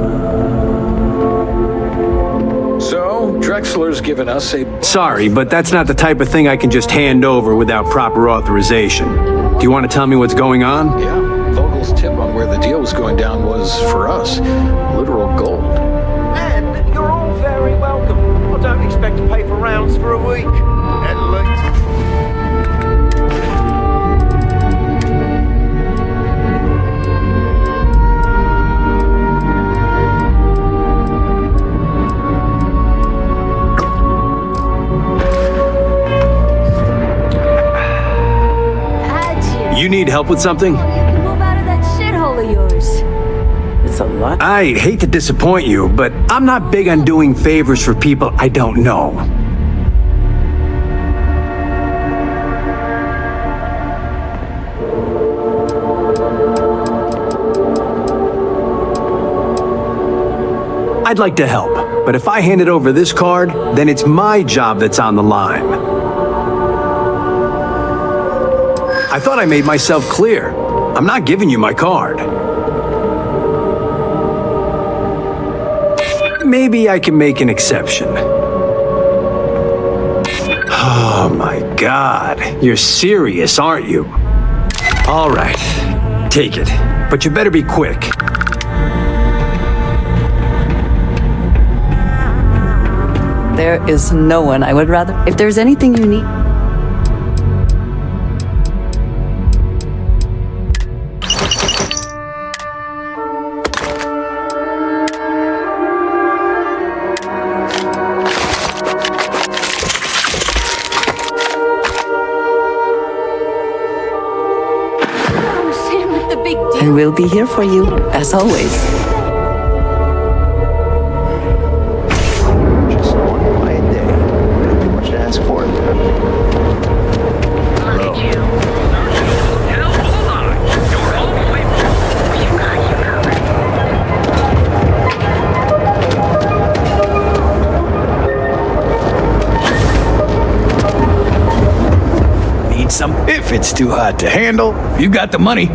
Drexler's given us a... Sorry, but that's not the type of thing I can just hand over without proper authorization. Do you want to tell me what's going on? Yeah, Vogel's tip on where the deal was going down was, for us, literal gold. And you're all very welcome. I don't expect to pay for rounds for a week. At least. You need help with something? Move out of that shithole of yours. It's a lot. I hate to disappoint you, but I'm not big on doing favors for people I don't know. I'd like to help, but if I handed over this card, then it's my job that's on the line. I thought I made myself clear. I'm not giving you my card. Maybe I can make an exception. Oh my God, you're serious, aren't you? All right, take it, but you better be quick. There is no one I would rather. If there's anything you need. I will be here for you, as always. Just one quiet day. Not too much to ask for. Hello. Hold on. You're home sweet. You got you Need some? If it's too hot to handle, you got the money.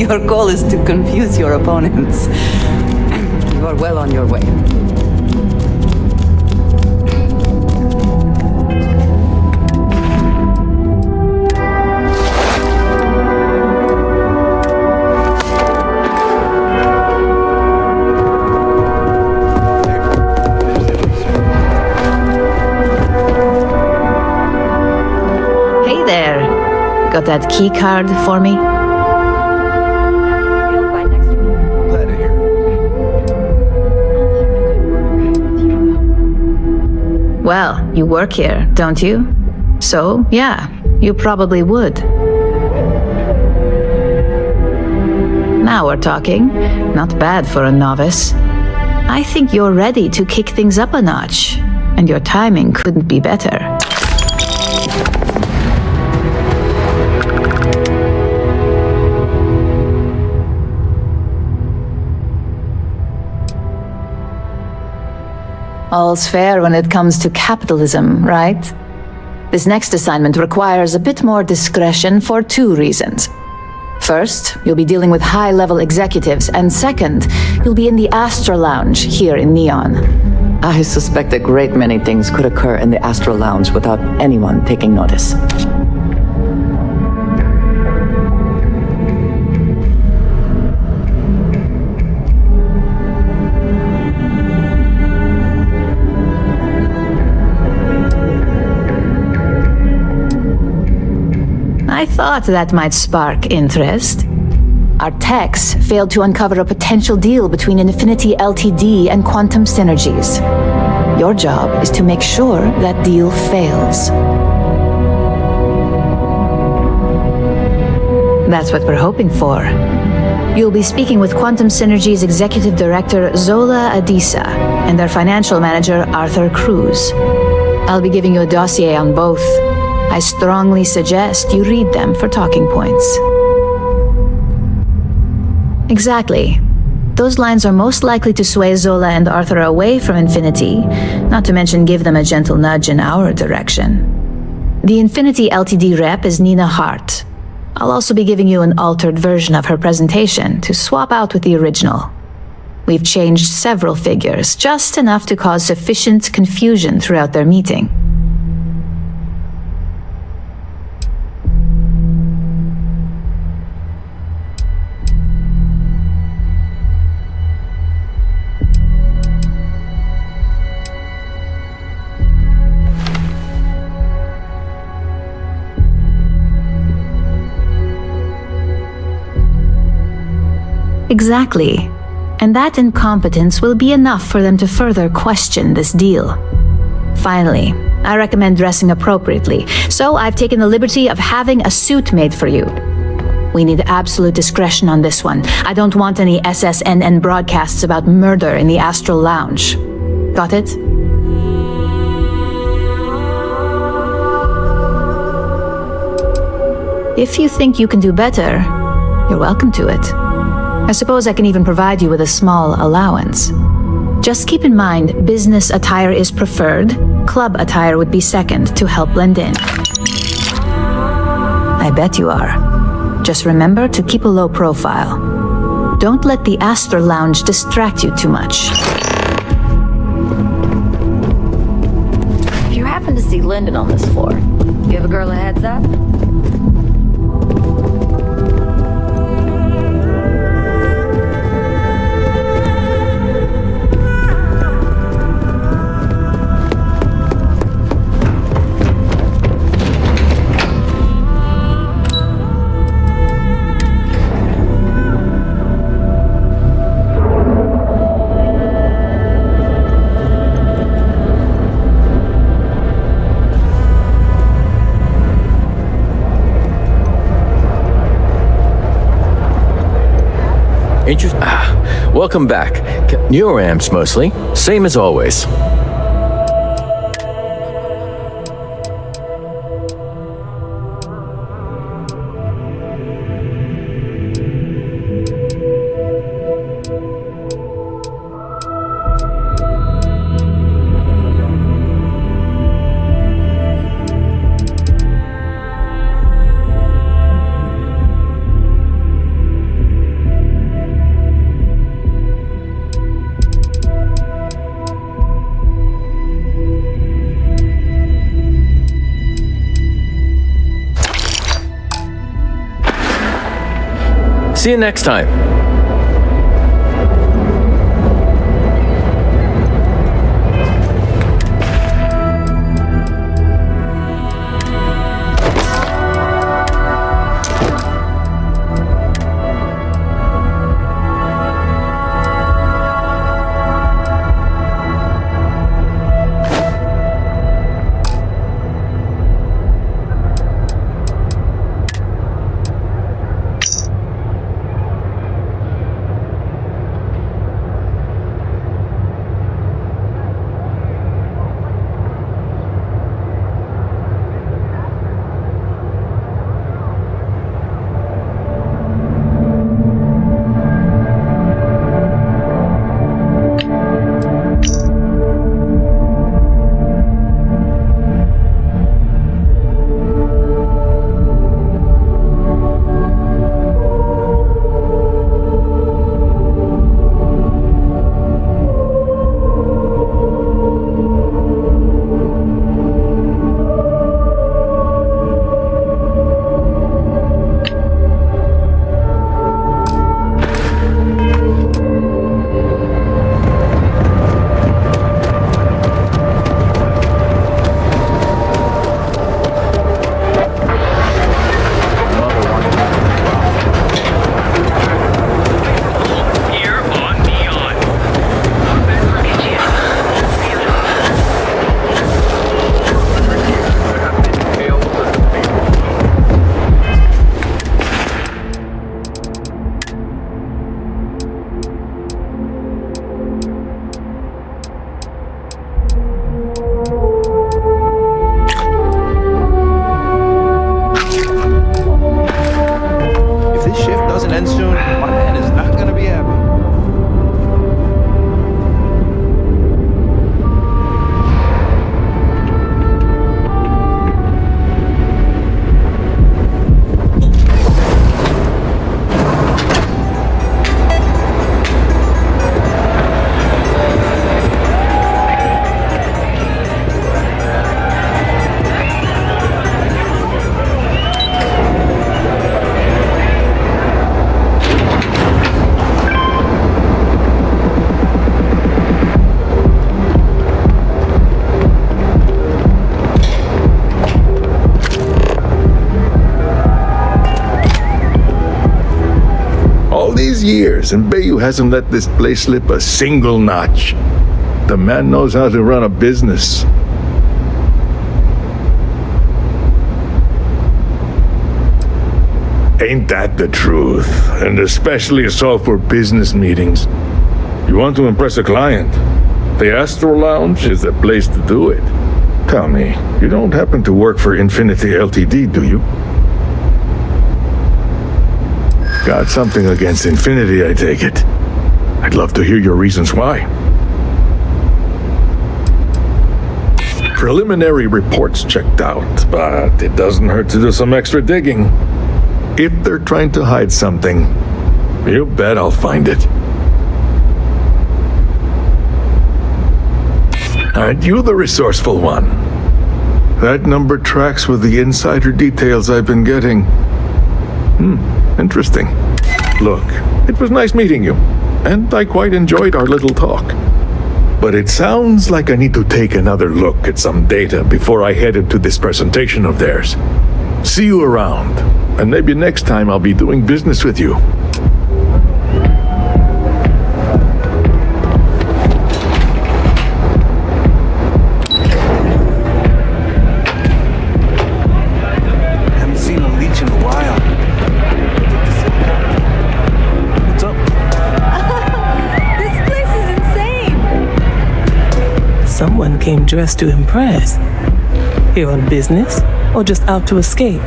Your goal is to confuse your opponents. You are well on your way. Hey there. Got that key card for me? Well, you work here, don't you? So, yeah, you probably would. Now we're talking. Not bad for a novice. I think you're ready to kick things up a notch, and your timing couldn't be better. All's fair when it comes to capitalism, right? This next assignment requires a bit more discretion for 2 reasons. First, you'll be dealing with high-level executives, and second, you'll be in the Astra Lounge here in Neon. I suspect a great many things could occur in the Astral Lounge without anyone taking notice. I thought that might spark interest. Our techs failed to uncover a potential deal between Infinity Ltd. And Quantum Synergies. Your job is to make sure that deal fails. That's what we're hoping for. You'll be speaking with Quantum Synergy's Executive Director Zola Adisa and their Financial Manager Arthur Cruz. I'll be giving you a dossier on both. I strongly suggest you read them for talking points. Exactly. Those lines are most likely to sway Zola and Arthur away from Infinity, not to mention give them a gentle nudge in our direction. The Infinity Ltd. Rep is Nina Hart. I'll also be giving you an altered version of her presentation to swap out with the original. We've changed several figures, just enough to cause sufficient confusion throughout their meeting. Exactly. And that incompetence will be enough for them to further question this deal. Finally, I recommend dressing appropriately, so I've taken the liberty of having a suit made for you. We need absolute discretion on this one. I don't want any SSNN broadcasts about murder in the Astral Lounge. Got it? If you think you can do better, you're welcome to it. I suppose I can even provide you with a small allowance. Just keep in mind, business attire is preferred, club attire would be second to help blend in. I bet you are. Just remember to keep a low profile. Don't let the Astral Lounge distract you too much. If you happen to see Lyndon on this floor, give a girl a heads up. Welcome back. New ramps mostly. Same as always. See you next time. his years, and Bayou hasn't let this place slip a single notch. The man knows how to run a business. Ain't that the truth? And especially so for business meetings. You want to impress a client? The Astro Lounge is the place to do it. Tell me, you don't happen to work for Infinity Ltd, do you? Got something against Infinity, I take it. I'd love to hear your reasons why. Preliminary reports checked out, but it doesn't hurt to do some extra digging. If they're trying to hide something, you bet I'll find it. Aren't you the resourceful one? That number tracks with the insider details I've been getting. Interesting. Look, it was nice meeting you, and I quite enjoyed our little talk. But it sounds like I need to take another look at some data before I head into this presentation of theirs. See you around, and maybe next time I'll be doing business with you. Haven't seen a leech in a while. What's up? This place is insane! Someone came dressed to impress. Here on business, or just out to escape?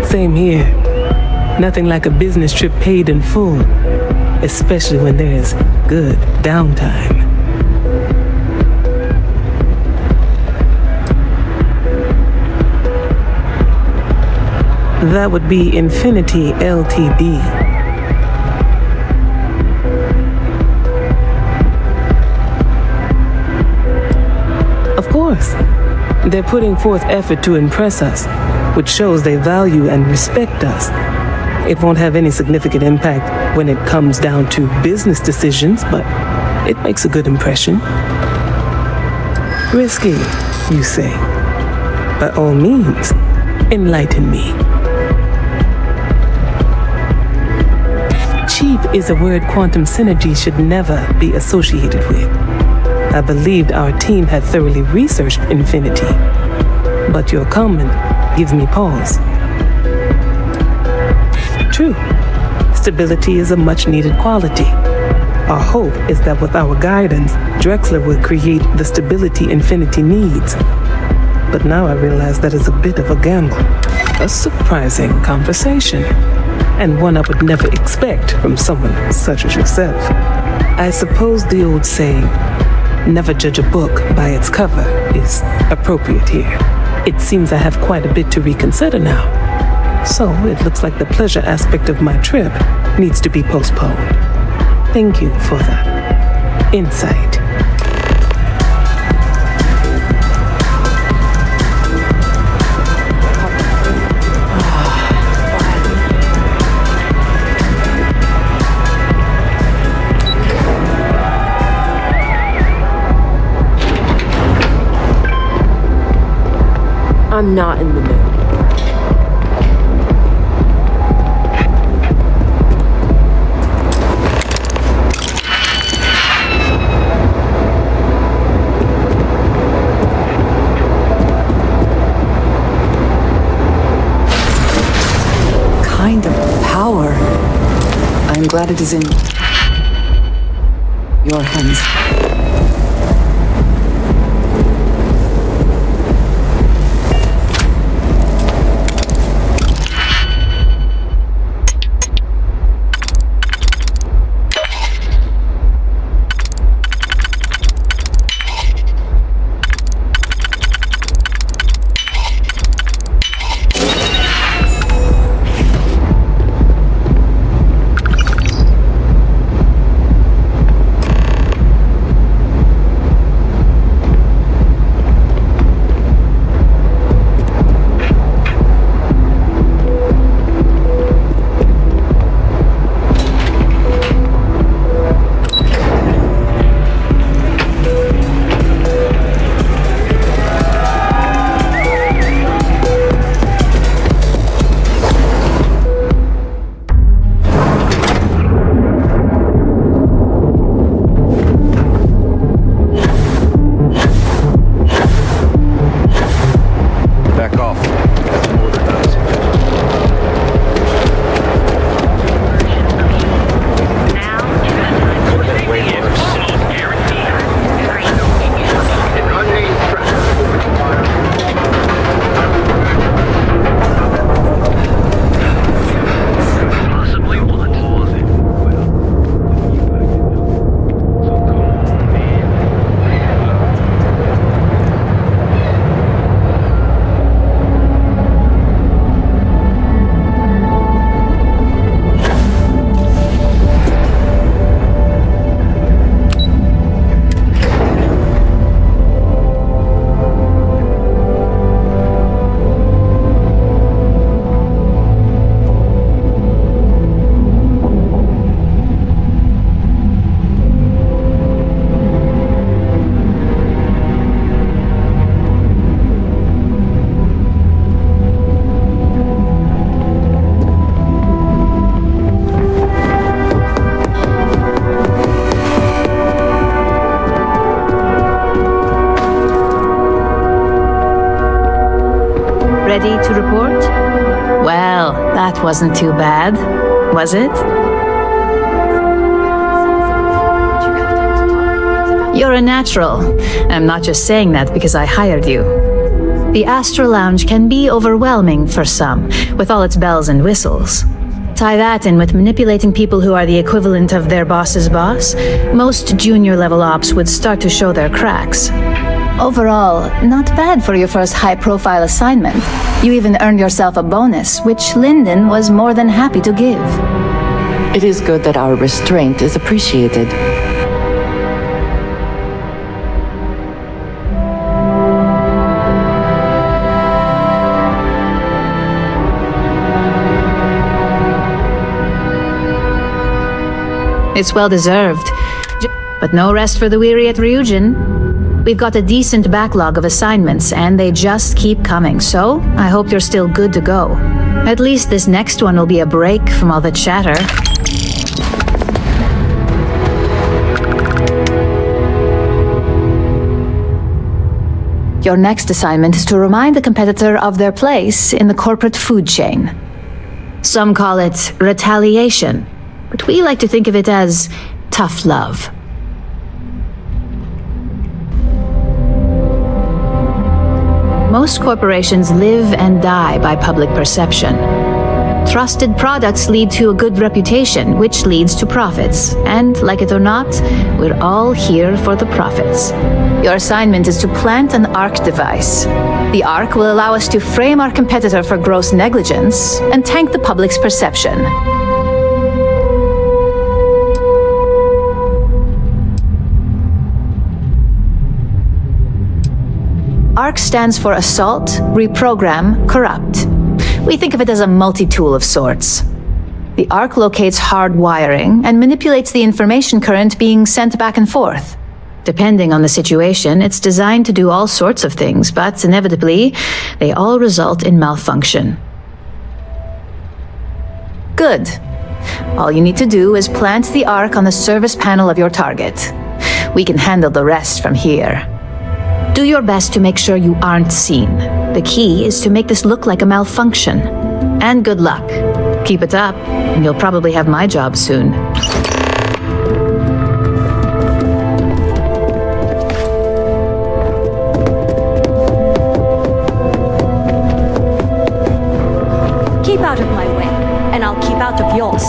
Same here. Nothing like a business trip paid in full, especially when there's good downtime. That would be Infinity Ltd. Of course, they're putting forth effort to impress us, which shows they value and respect us. It won't have any significant impact when it comes down to business decisions, but it makes a good impression. Risky, you say? By all means, enlighten me. Cheap is a word quantum synergy should never be associated with. I believed our team had thoroughly researched Infinity, but your comment gives me pause. True, stability is a much-needed quality. Our hope is that with our guidance, Drexler will create the stability Infinity needs. But now I realize that is a bit of a gamble. A surprising conversation, and one I would never expect from someone such as yourself. I suppose the old saying, "Never judge a book by its cover," is appropriate here. It seems I have quite a bit to reconsider now. So it looks like the pleasure aspect of my trip needs to be postponed. Thank you for that insight. I'm not in the mood. Kind of power. I'm glad it is in your hands. Ready to report? Well, that wasn't too bad, was it? You're a natural. I'm not just saying that because I hired you. The Astro Lounge can be overwhelming for some, with all its bells and whistles. Tie that in with manipulating people who are the equivalent of their boss's boss, most junior level ops would start to show their cracks. Overall, not bad for your first high-profile assignment. You even earned yourself a bonus, which Lyndon was more than happy to give. It is good that our restraint is appreciated. It's well-deserved. But no rest for the weary at Ryujin. We've got a decent backlog of assignments, and they just keep coming, so I hope you're still good to go. At least this next one will be a break from all the chatter. Your next assignment is to remind the competitor of their place in the corporate food chain. Some call it retaliation, but we like to think of it as tough love. Most corporations live and die by public perception. Trusted products lead to a good reputation, which leads to profits. And, like it or not, we're all here for the profits. Your assignment is to plant an ARC device. The ARC will allow us to frame our competitor for gross negligence and tank the public's perception. ARC stands for Assault, Reprogram, Corrupt. We think of it as a multi-tool of sorts. The ARC locates hard wiring and manipulates the information current being sent back and forth. Depending on the situation, it's designed to do all sorts of things, but inevitably, they all result in malfunction. Good. All you need to do is plant the ARC on the service panel of your target. We can handle the rest from here. Do your best to make sure you aren't seen. The key is to make this look like a malfunction. And good luck. Keep it up, and you'll probably have my job soon. Keep out of my way, and I'll keep out of yours.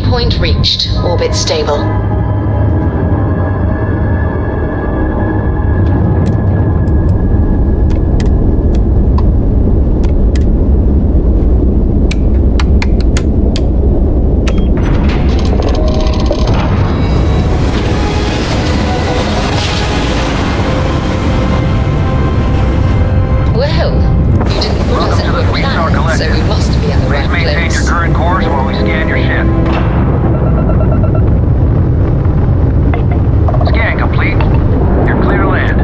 Point reached. Orbit stable. Well, you didn't put us into a planet, so we must be in the right place. Please maintain your current course while we scan your ship. Scan complete. You're clear to land.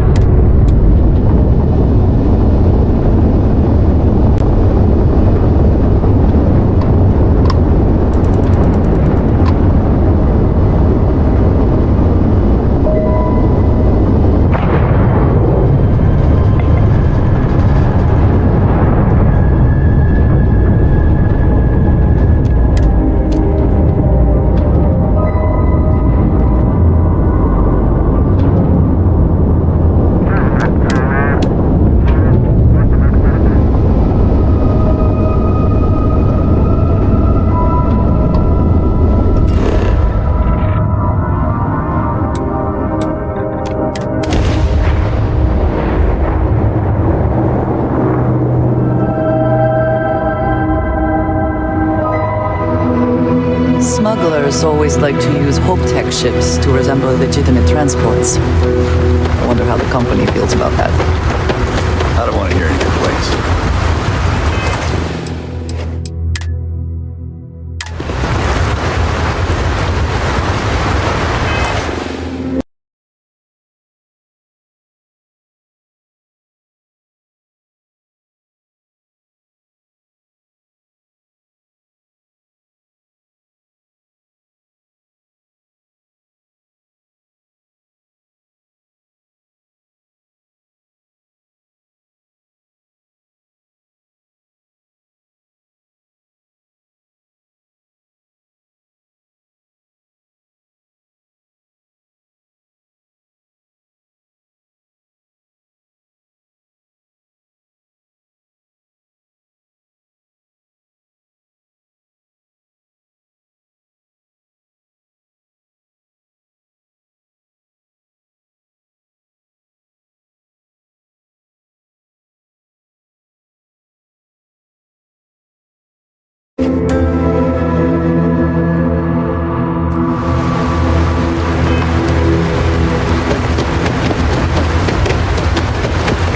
Smugglers always like to use Hope-Tech ships to resemble legitimate transports. I wonder how the company feels about that. I don't want to hear any complaints.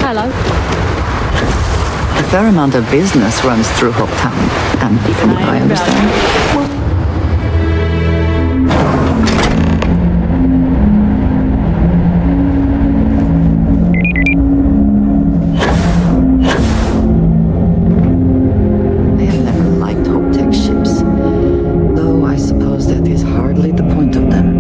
Hello. A fair amount of business runs through Hopetown, and from what I understand. I have never liked Hope-Tech ships, though I suppose that is hardly the point of them.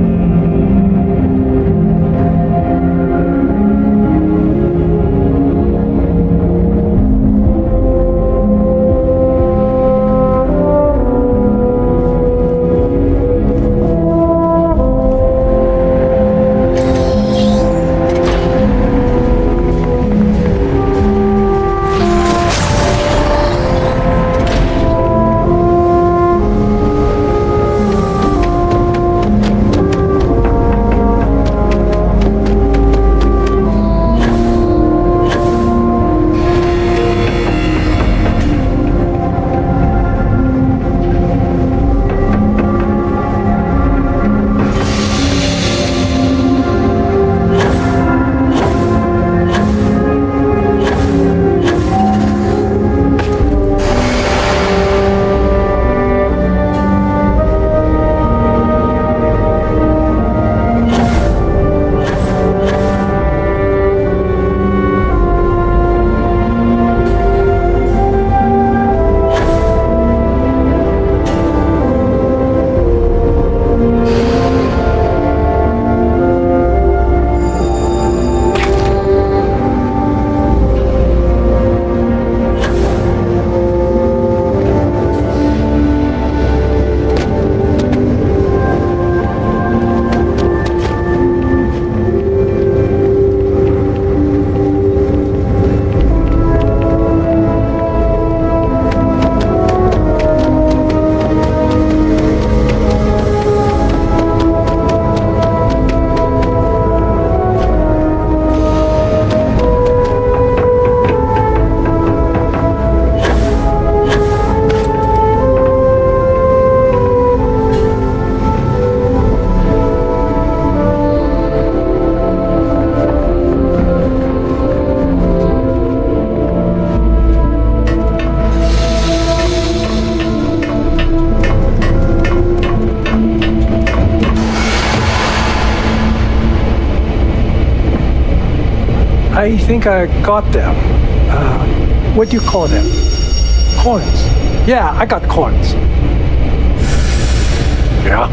I think I got them. What do you call them? Coins. Yeah, I got coins. Yeah?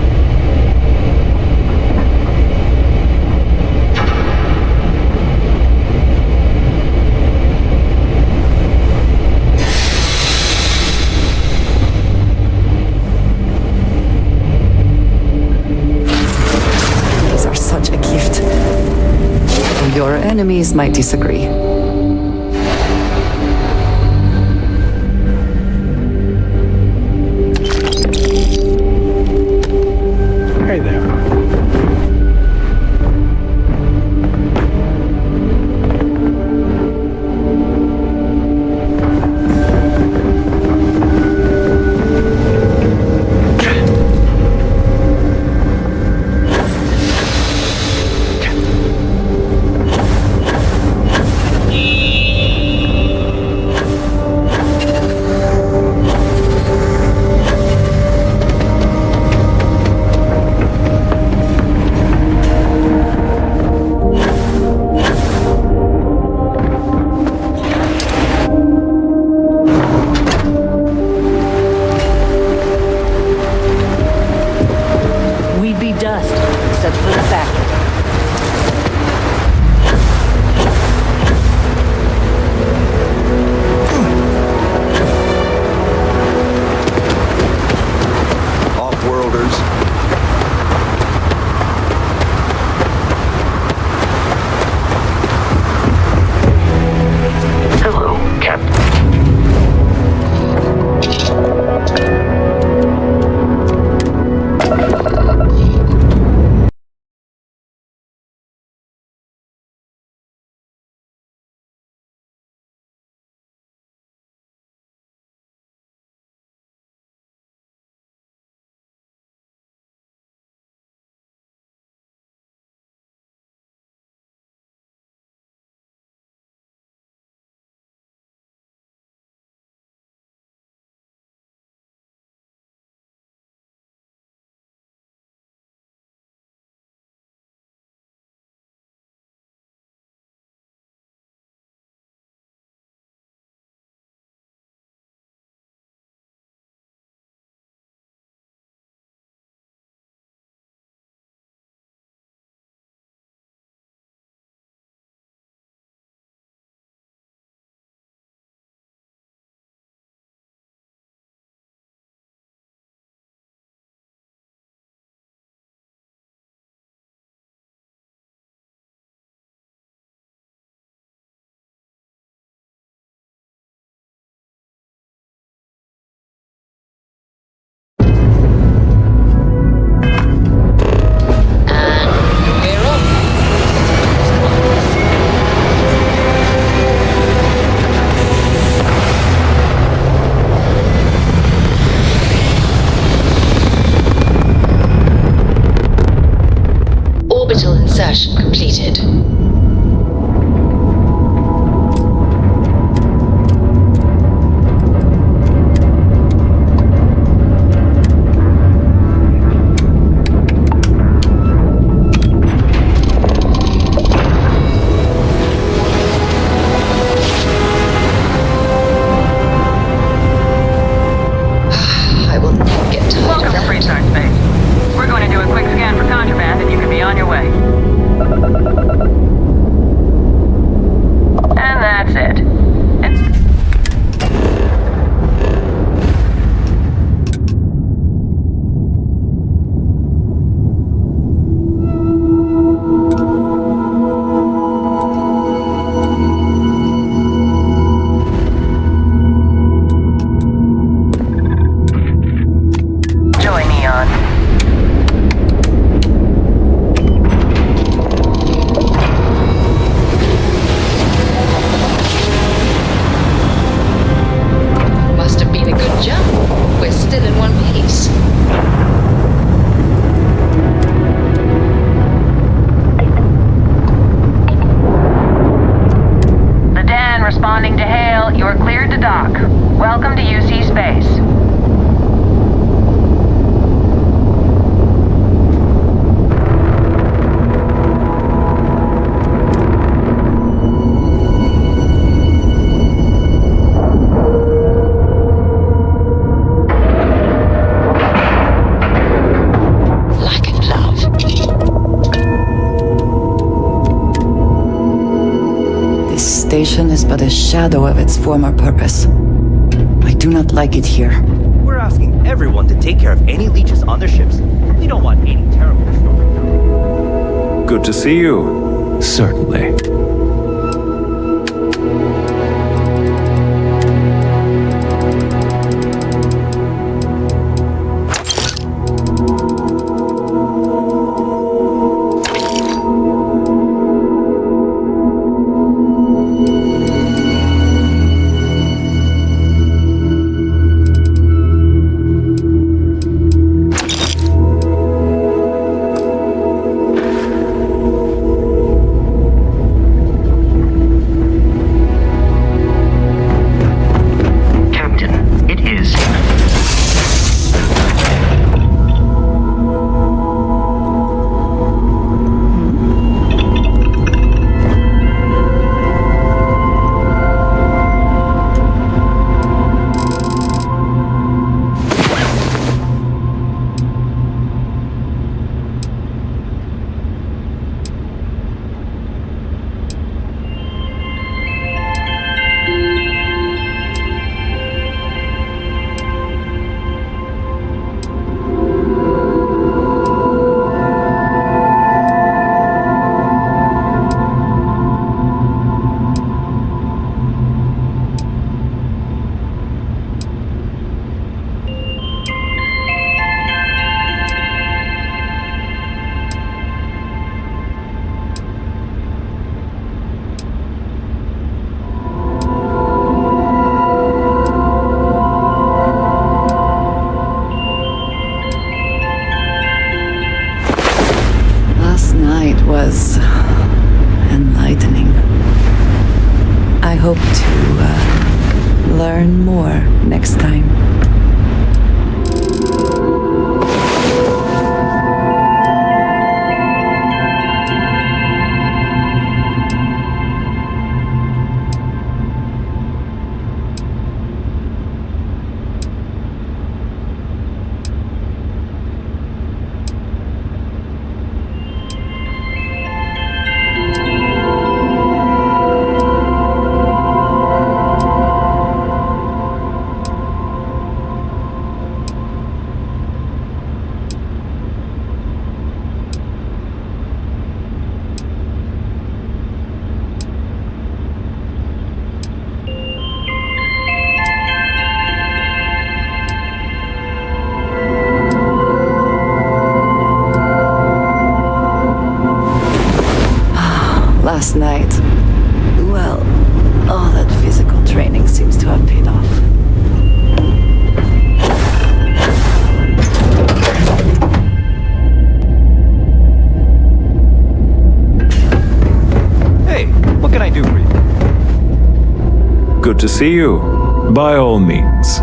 These are such a gift. Your enemies might disagree. Hey there. We'd be dust, except for the factory. Off-worlders. Hello, Captain. Orbital insertion completed. I will never get tired Welcome of to that. Freestyle Space. We're going to do a quick scan for contraband and you can be on your way. And that's it. Joy Neon. Must have been a good jump. We're still in one piece. The Dan responding to hail. You're cleared to dock. Welcome to UC Space. station is but a shadow of its former purpose. I do not like it here. We're asking everyone to take care of any leeches on their ships. We don't want any terrible stories. Good to see you. Certainly. Was enlightening. I hope to learn more next time. Last night, well, all that physical training seems to have paid off. Hey, what can I do for you? Good to see you. By all means.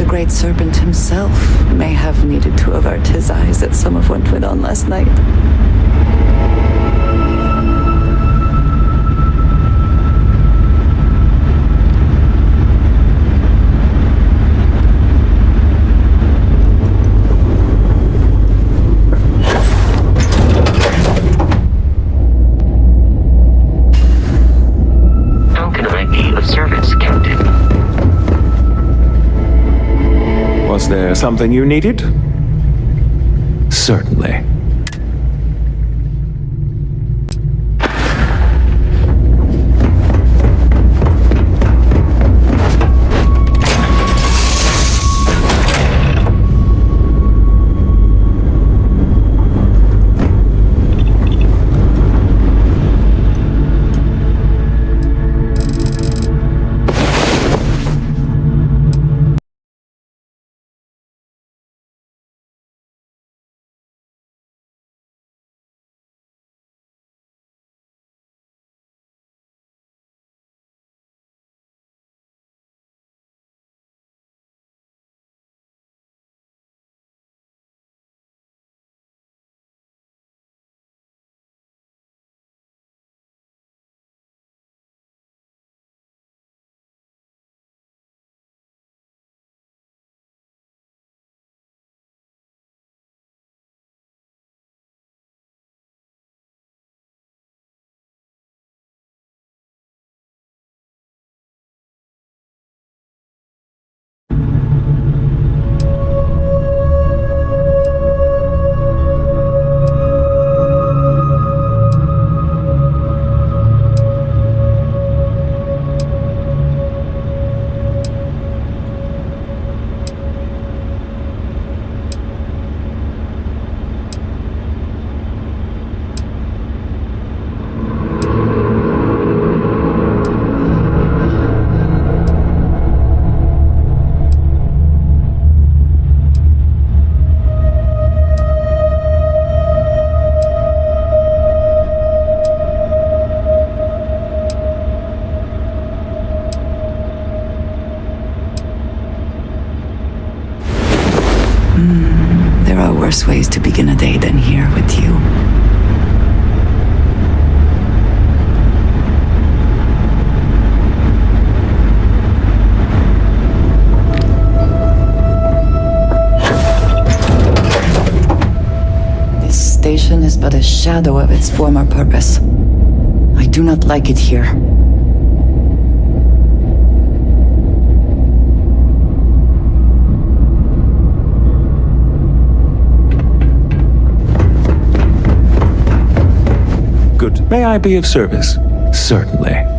Great Serpent himself may have needed to avert his eyes at some of what went on last night. Was there something you needed? Certainly. There are worse ways to begin a day than here with you. This station is but a shadow of its former purpose. I do not like it here. Good. May I be of service? Certainly.